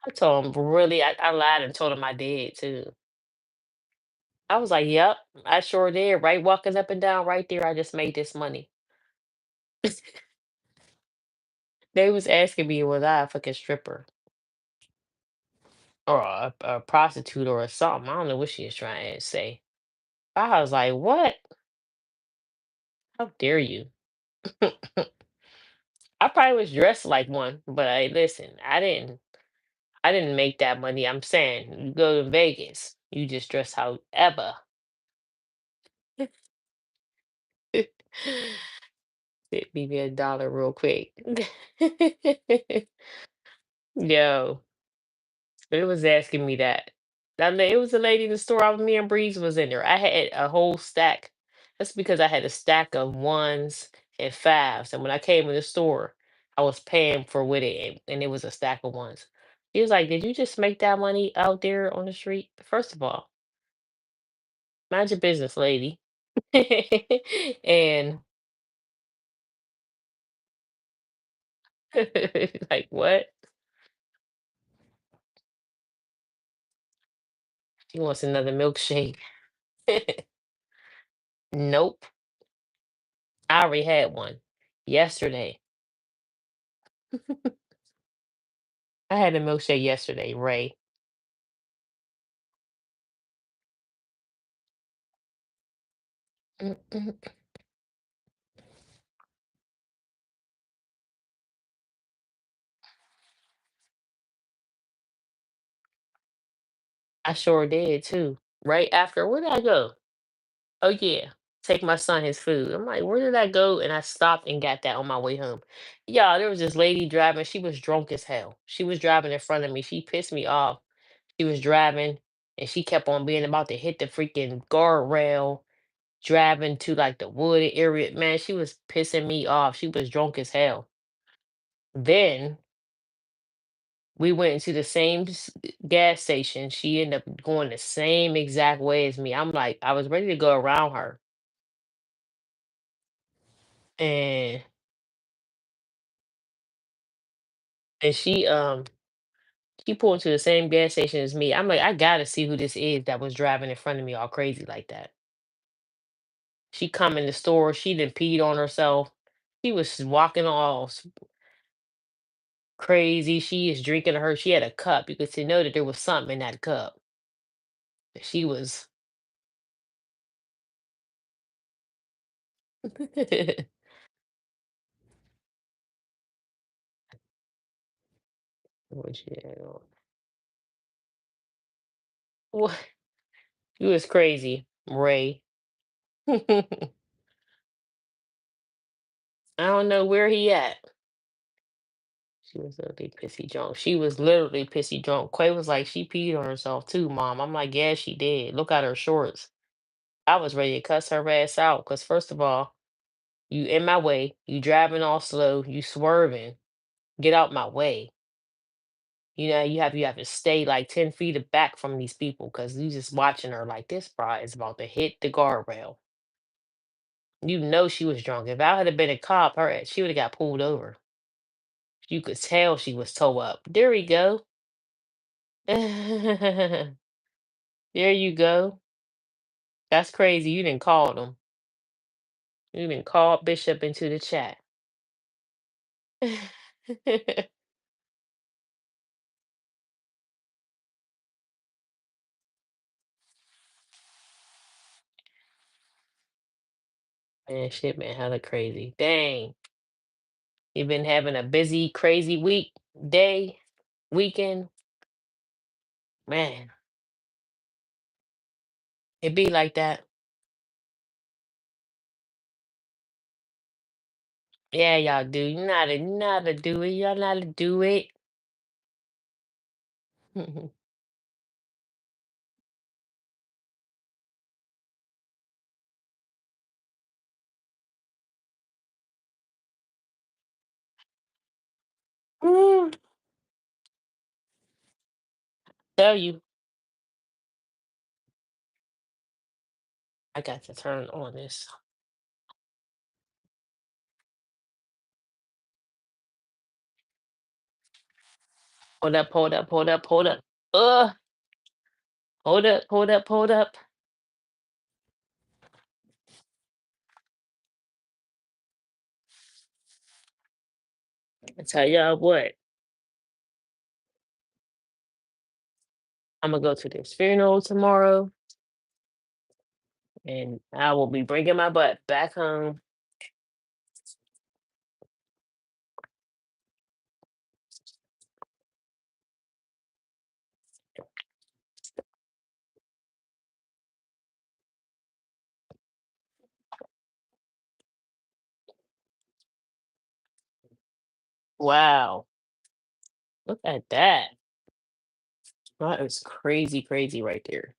Speaker 1: I told them, really, I lied and told them I did too. I was like, "Yep, I sure did. Right, walking up and down right there. I just made this money." They was asking me was I a fucking stripper or a prostitute or a something. I don't know what she was trying to say. I was like, "What? How dare you?" I probably was dressed like one, but I listen. I didn't make that money. I'm saying you go to Vegas, you just dress however. Fit me a dollar real quick. Yo, it was asking me that. It was a lady in the store. Me and Breeze was in there. I had a whole stack. That's because I had a stack of ones and fives. And when I came in the store, I was paying for with it, and it was a stack of ones. He was like, "Did you just make that money out there on the street?" First of all, mind your business, lady. And like, what? He wants another milkshake. Nope. I already had one yesterday. I had a milkshake yesterday, Ray. Mm-mm. I sure did too. Right after, where did I go? Oh yeah, take my son his food. I'm like, where did I go? And I stopped and got that on my way home. Yeah, there was this lady driving. She was drunk as hell. She was driving in front of me. She pissed me off. She was driving and she kept on being about to hit the freaking guardrail, driving to like the wooded area. Man, she was pissing me off. She was drunk as hell. Then we went into the same gas station. She ended up going the same exact way as me. I'm like, I was ready to go around her. And she pulled into the same gas station as me. I'm like, I gotta see who this is that was driving in front of me all crazy like that. She come in the store, she done peed on herself. She was walking all crazy. She is drinking her. She had a cup. You could see know that there was something in that cup. She was what she had on. What? You was crazy, Ray. I don't know where he at. She was literally pissy drunk. She was literally pissy drunk. Quay was like, she peed on herself too, mom. I'm like, yeah, she did. Look at her shorts. I was ready to cuss her ass out because first of all, you in my way, you driving all slow, you swerving, get out my way. You have to stay like 10 feet back from these people because you just watching her like this bride is about to hit the guardrail. You know she was drunk. If I had have been a cop, she would have got pulled over. You could tell she was toe up. There we go. There you go. That's crazy. You didn't call them. You didn't call Bishop into the chat. Man, shit been hella crazy. Dang. You've been having a busy, crazy week, day, weekend. Man, it be like that. Yeah, y'all do. You know how to do it. Y'all know how to do it. Mm, tell you, I got to turn on this. Hold up, hold up, hold up, hold up. Hold up, hold up, hold up. I tell y'all what, I'm gonna go to this funeral tomorrow, and I will be bringing my butt back home. Wow, look at that. That is crazy, crazy right there.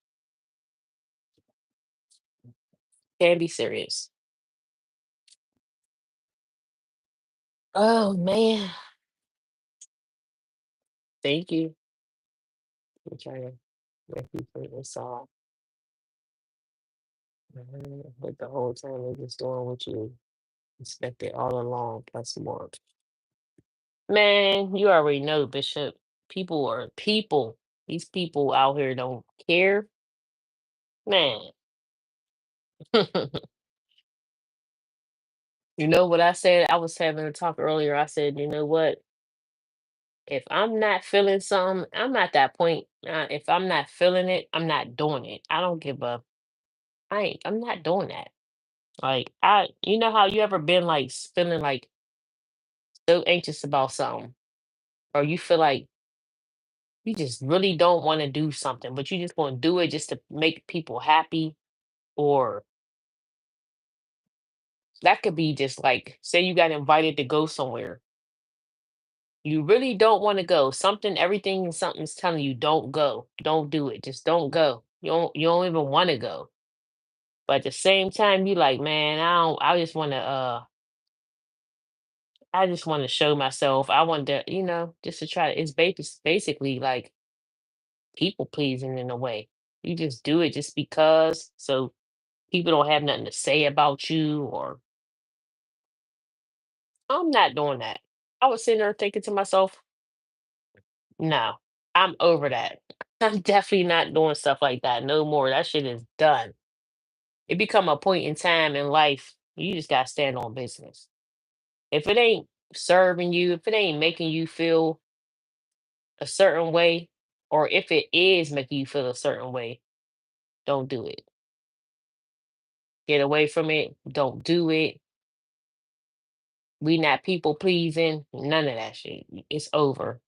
Speaker 1: Can't be serious. Oh man, thank you. I'm trying to make you feel this off. But the whole time they're just doing what you expected all along, plus more. Man, you already know, Bishop. People are people. These people out here don't care. Man. You know what I said? I was having a talk earlier. I said, you know what? If I'm not feeling something, I'm at that point. If I'm not feeling it, I'm not doing it. I don't give up. I'm not doing that. Like you know how you ever been like feeling like so anxious about something, or you feel like you just really don't want to do something, but you just want to do it just to make people happy, or that could be just like, say you got invited to go somewhere. You really don't want to go. Everything and something's telling you don't go. Don't do it. Just don't go. You don't even want to go. But at the same time, you like, man, I just want to show myself. I want to, just to try to, basically like people pleasing in a way. You just do it just because, so people don't have nothing to say about you, or I'm not doing that. I was sitting there thinking to myself, no, I'm over that. I'm definitely not doing stuff like that no more. That shit is done. It become a point in time in life. You just gotta stand on business. If it ain't serving you, if it ain't making you feel a certain way, or if it is making you feel a certain way, don't do it. Get away from it. Don't do it. We not people pleasing. None of that shit. It's over.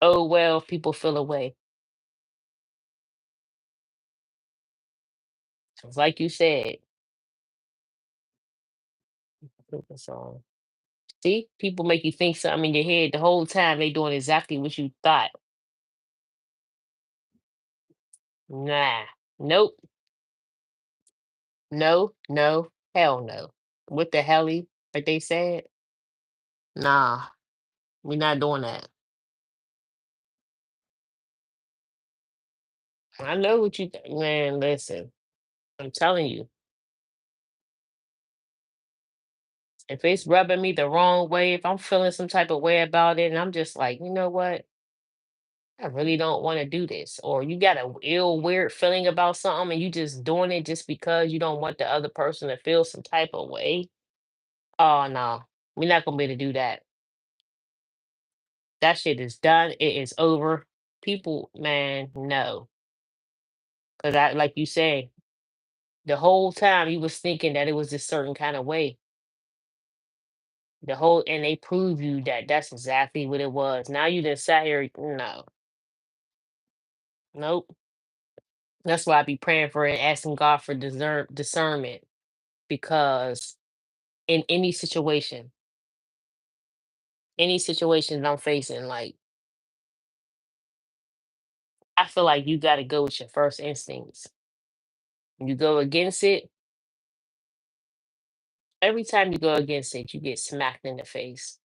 Speaker 1: Oh well, if people feel away. It's like you said. Focus on. See, people make you think something in your head the whole time they doing exactly what you thought. Nah, nope, no, no, hell no. What the helly, like they said? Nah, we not doing that. I know what you man. Listen, I'm telling you, if it's rubbing me the wrong way, if I'm feeling some type of way about it, and I'm just like, you know what? I really don't want to do this. Or you got a ill, weird feeling about something and you just doing it just because you don't want the other person to feel some type of way. Oh no, we're not gonna be able to do that. That shit is done. It is over. People, man, no. Cause like you say, the whole time you was thinking that it was this certain kind of way. And they prove you that that's exactly what it was. Now you just sat here, no, nope. That's why I be praying for it, asking God for discernment, because in any situation that I'm facing, like I feel like you got to go with your first instincts. You go against it, every time you go against it, you get smacked in the face.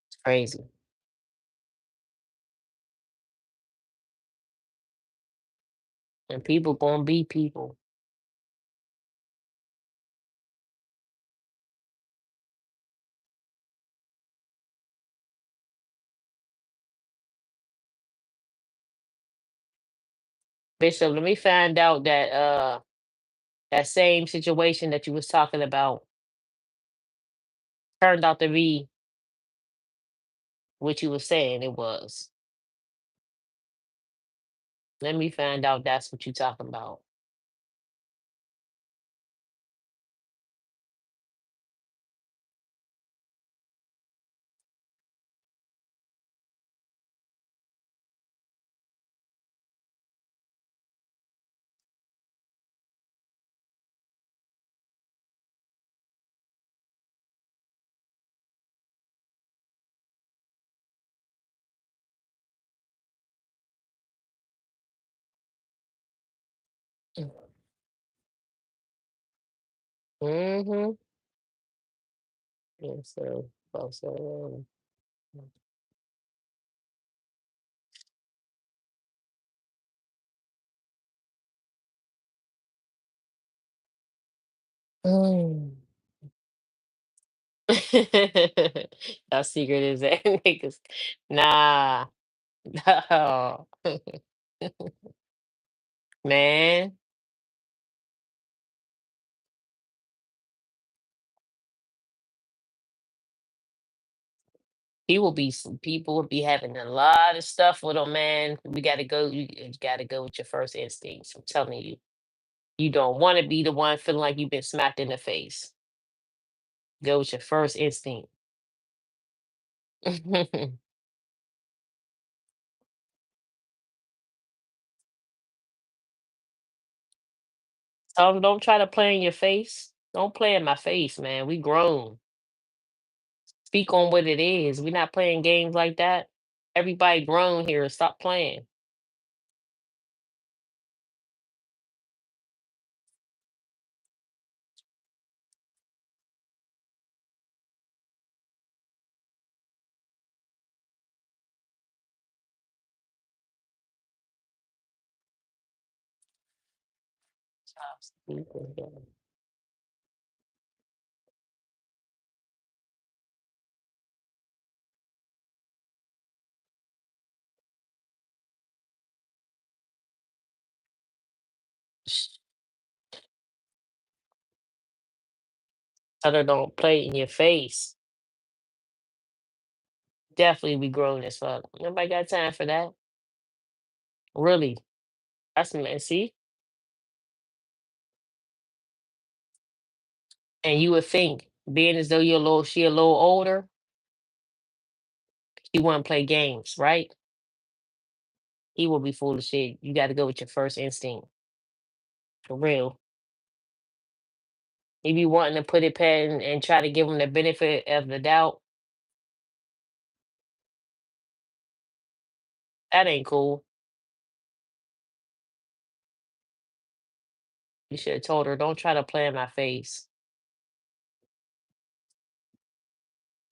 Speaker 1: It's crazy. And people gonna be people. Bishop, let me find out that that same situation that you was talking about turned out to be what you was saying it was. Let me find out that's what you talking about. Mm-hmm. Yeah, so, mm. Our secret is that niggas. Nah, no. Man, people will be having a lot of stuff with them, man. We gotta go. You gotta go with your first instincts. I'm telling you. You don't want to be the one feeling like you've been smacked in the face. Go with your first instinct. Don't try to play in your face. Don't play in my face, man. We grown. Speak on what it is. We're not playing games like that. Everybody grown here. Stop playing. Stop speaking. Tell her don't play in your face. Definitely be grown as fuck. Nobody got time for that. Really. That's man. See? And you would think, being as though she a little older, she wouldn't play games, right? He will be full of shit. You got to go with your first instinct. For real. He be wanting to put it past and try to give him the benefit of the doubt. That ain't cool. You should have told her, don't try to play in my face.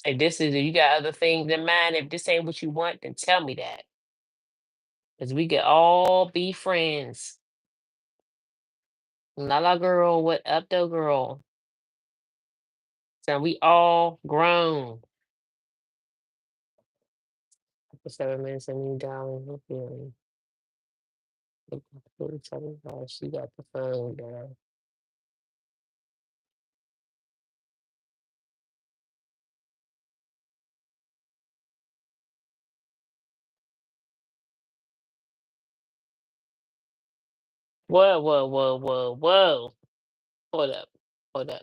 Speaker 1: If this is, if you got other things in mind, if this ain't what you want, then tell me that. Because we could all be friends. Lala girl, what up though, girl? So we all grown. For 7 minutes and you down. Okay. She got the phone down. Whoa, whoa, whoa, whoa, whoa. Hold up. Hold up.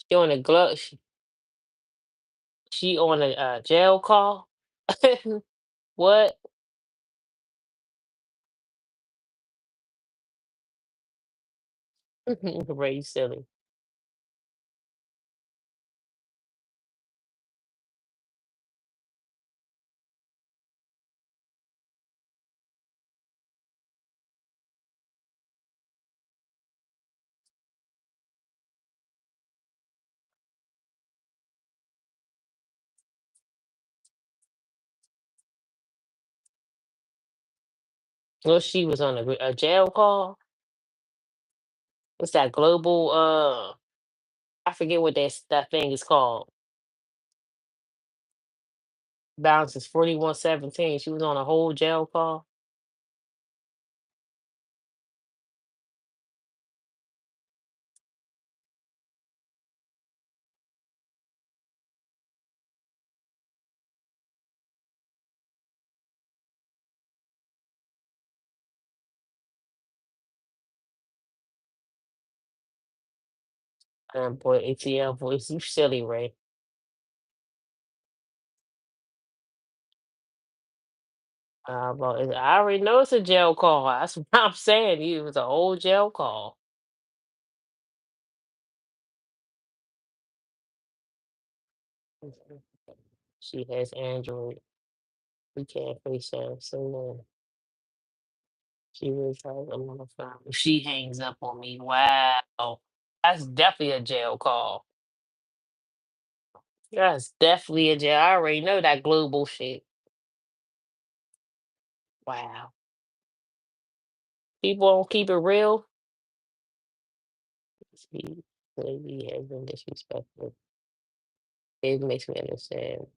Speaker 1: She on a glove. She on a jail call. What? Ray, you silly. Well, she was on a jail call. What's that global? I forget what that thing is called. Balance is 4117. She was on a whole jail call. Boy, ATL voice, you silly, Ray. But I already know it's a jail call. That's what I'm saying. You, it was an old jail call. Mhm. She has Android. We can't FaceTime. So she was like, I'm on the phone. If she hangs up on me, wow. That's definitely a jail call. That's definitely a jail. I already know that global shit. Wow. People don't keep it real. She maybe has been disrespectful. It makes me understand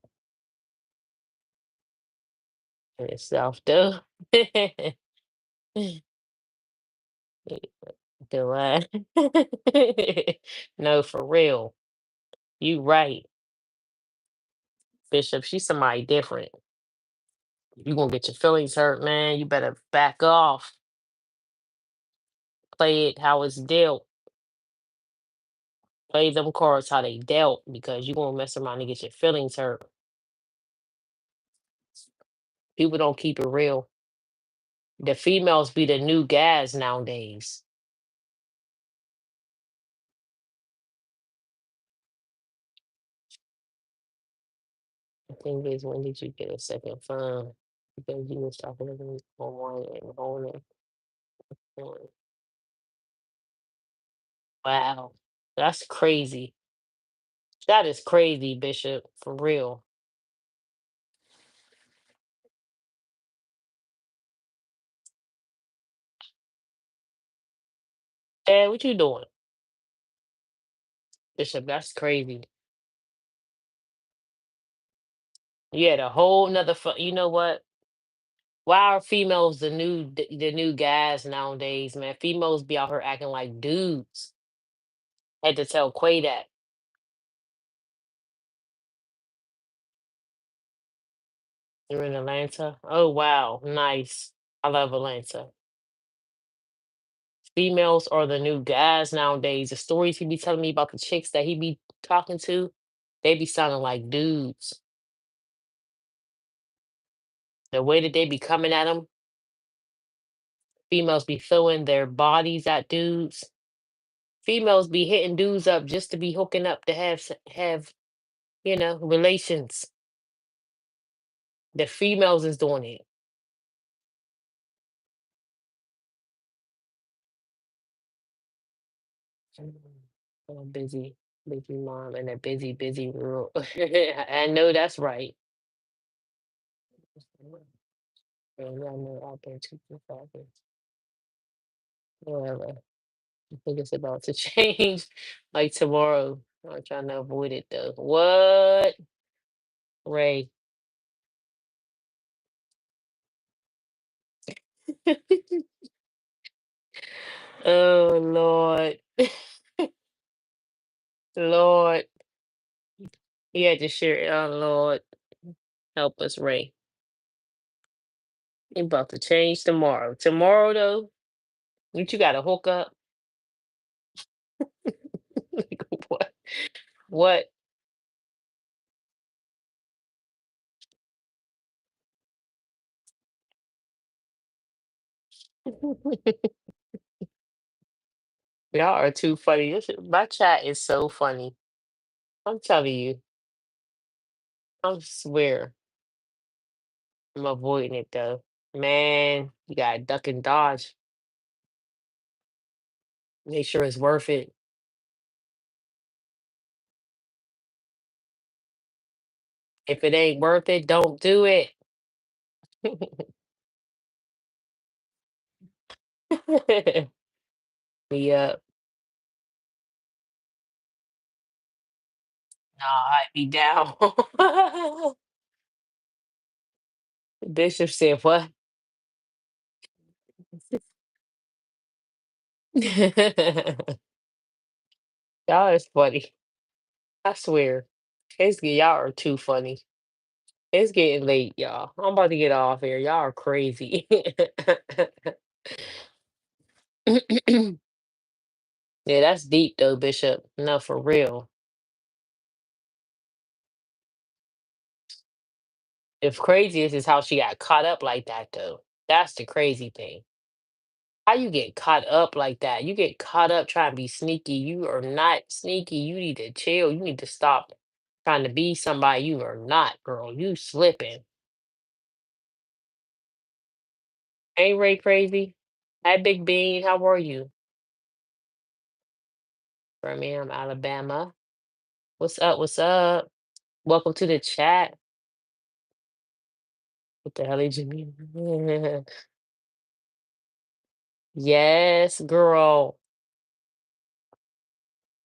Speaker 1: in itself, though. Do I? No, for real. You right, Bishop. She's somebody different. You gonna get your feelings hurt, man. You better back off. Play it how it's dealt. Play them cards how they dealt because you gonna mess around and get your feelings hurt. People don't keep it real. The females be the new guys nowadays. The thing is, when did you get a second phone? Because you was talking to me on one and on and on. Wow, that's crazy. That is crazy, Bishop, for real. Hey, what you doing, Bishop? That's crazy. You had a whole nother. You know what? Why are females the new guys nowadays, man? Females be out here acting like dudes. Had to tell Quay that. You're in Atlanta. Oh wow, nice. I love Atlanta. Females are the new guys nowadays. The stories he be telling me about the chicks that he be talking to, they be sounding like dudes. The way that they be coming at them, females be throwing their bodies at dudes. Females be hitting dudes up just to be hooking up to have relations. The females is doing it. Mm, I'm a busy mom in a busy world. I know that's right. And I know I've been too far. Whatever. I think it's about to change like tomorrow. I'm trying to avoid it though. What? Ray. Oh Lord. Lord. He had to share it. Oh Lord. Help us, Ray. It about to change tomorrow. Tomorrow though, what you gotta hook up? Like, what? What? Y'all are too funny. My chat is so funny. I'm telling you. I swear. I'm avoiding it though. Man, you gotta duck and dodge. Make sure it's worth it. If it ain't worth it, don't do it. Yeah. Nah, I'd be down. Bishop said what? Y'all is funny. I swear. Y'all are too funny. It's getting late, y'all. I'm about to get off here. Y'all are crazy. Yeah, that's deep though, Bishop. No, for real. If craziest is how she got caught up like that though. That's the crazy thing. How you get caught up like that? You get caught up trying to be sneaky. You are not sneaky. You need to chill. You need to stop trying to be somebody you are not, girl. You slipping. Ain't Ray crazy? Hi, Big Bean. How are you? Birmingham, Alabama. What's up? What's up? Welcome to the chat. What the hell did you mean? Yes, girl.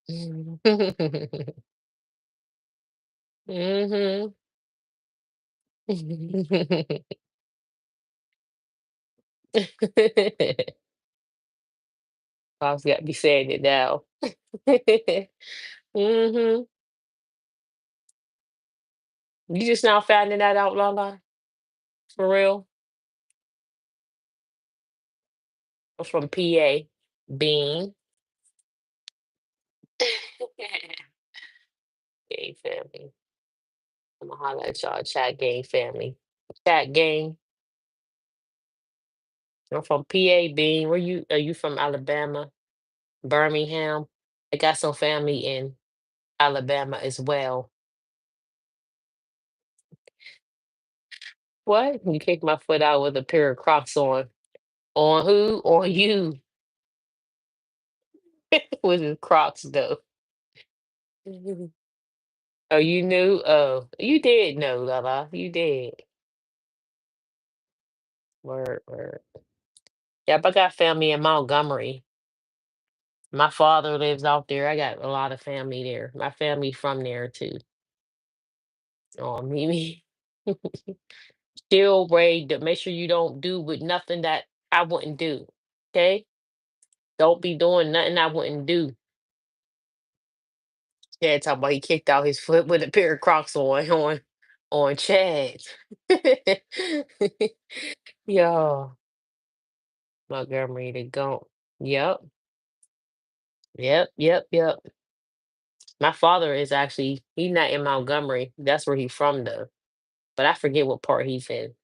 Speaker 1: Mhm. Pop's got me saying it now. Mhm. You just now finding that out, Lala? For real? I'm from PA. Bean. Gang family. I'ma holla at y'all, chat gang family. Chat gang. I'm from PA, Bean. Where you are you from Alabama? Birmingham? I got some family in Alabama as well. What? You kicked my foot out with a pair of Crocs on. On who? On you. With his Crocs though. Mhm. Oh, you knew? Oh, you did know, Lala. You did. Word, word. Yep, I got family in Montgomery. My father lives out there. I got a lot of family there. My family from there too. Oh, Mimi. Still, Ray, make sure you don't do with nothing that I wouldn't do. Okay? Don't be doing nothing I wouldn't do. Yeah, talking about he kicked out his foot with a pair of Crocs on Chad. Yo, Montgomery to go. Yep, yep. My father is actually he's not in Montgomery. That's where he's from though. But I forget what part he's in.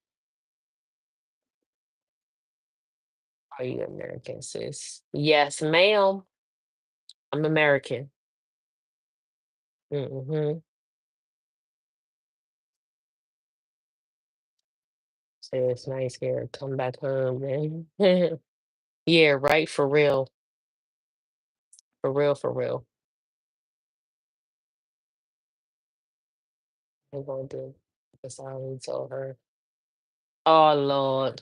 Speaker 1: Are you American, sis? Yes, ma'am. I'm American. Mm-hmm. So it's nice here. Come back home, man. Yeah, right. For real. For real. For real. I'm gonna do. That's all I already told her. Oh Lord.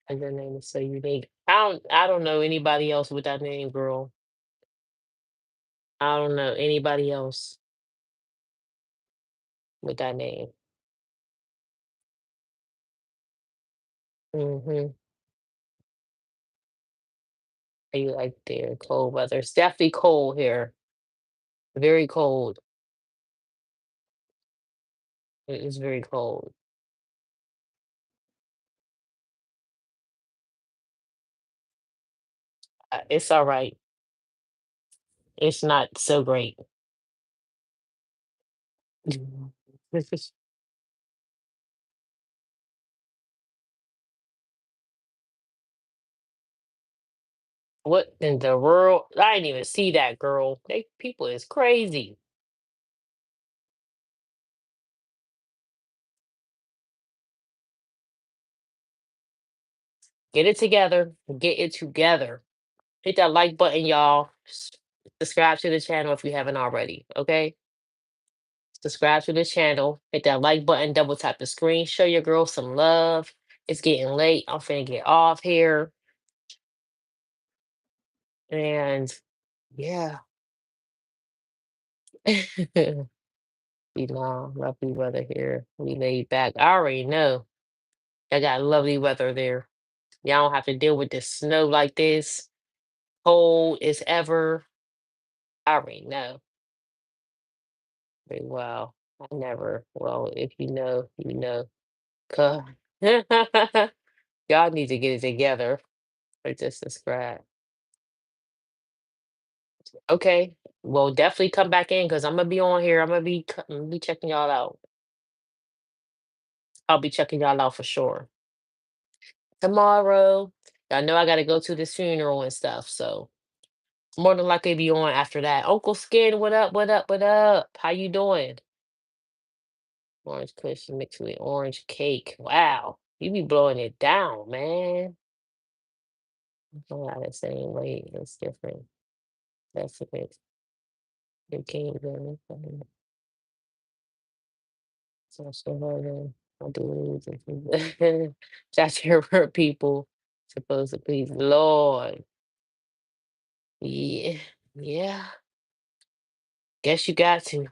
Speaker 1: And your name is so unique. I don't know anybody else with that name, girl. I don't know anybody else with that name. Mm-hmm. You like there, cold weather. It's definitely cold here. Very cold. It is very cold. It's all right. It's not so great. What in the world? I didn't even see that girl. They people is crazy. Get it together. Get it together. Hit that like button, y'all. Subscribe to the channel if you haven't already. Okay. Subscribe to the channel. Hit that like button. Double tap the screen. Show your girl some love. It's getting late. I'm finna get off here. And yeah. Lovely weather here. We laid back. I already know. I got lovely weather there. Y'all don't have to deal with this snow like this. Cold as ever. I already know. Very well. I never. Well, if you know, you know. 'Cause y'all need to get it together. I just described. Okay. Well, definitely come back in because I'm gonna be on here. I'm gonna be checking y'all out. I'll be checking y'all out for sure. Tomorrow, I know I gotta go to this funeral and stuff, so more than likely be on after that. Uncle Skin, what up? What up? What up? How you doing? Orange cushion mixed with orange cake. Wow, you be blowing it down, man. Not the same way. It's different. That's it. It came in. So I do it. Shout your people supposed to please the Lord. Yeah, yeah. Guess you got to.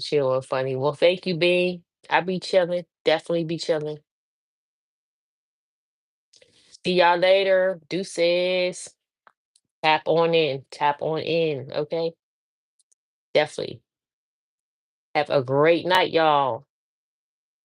Speaker 1: Chill and funny. Well, thank you, B. I be chilling. Definitely be chilling. See y'all later. Deuces. Tap on in. Tap on in. Okay. Definitely. Have a great night, y'all.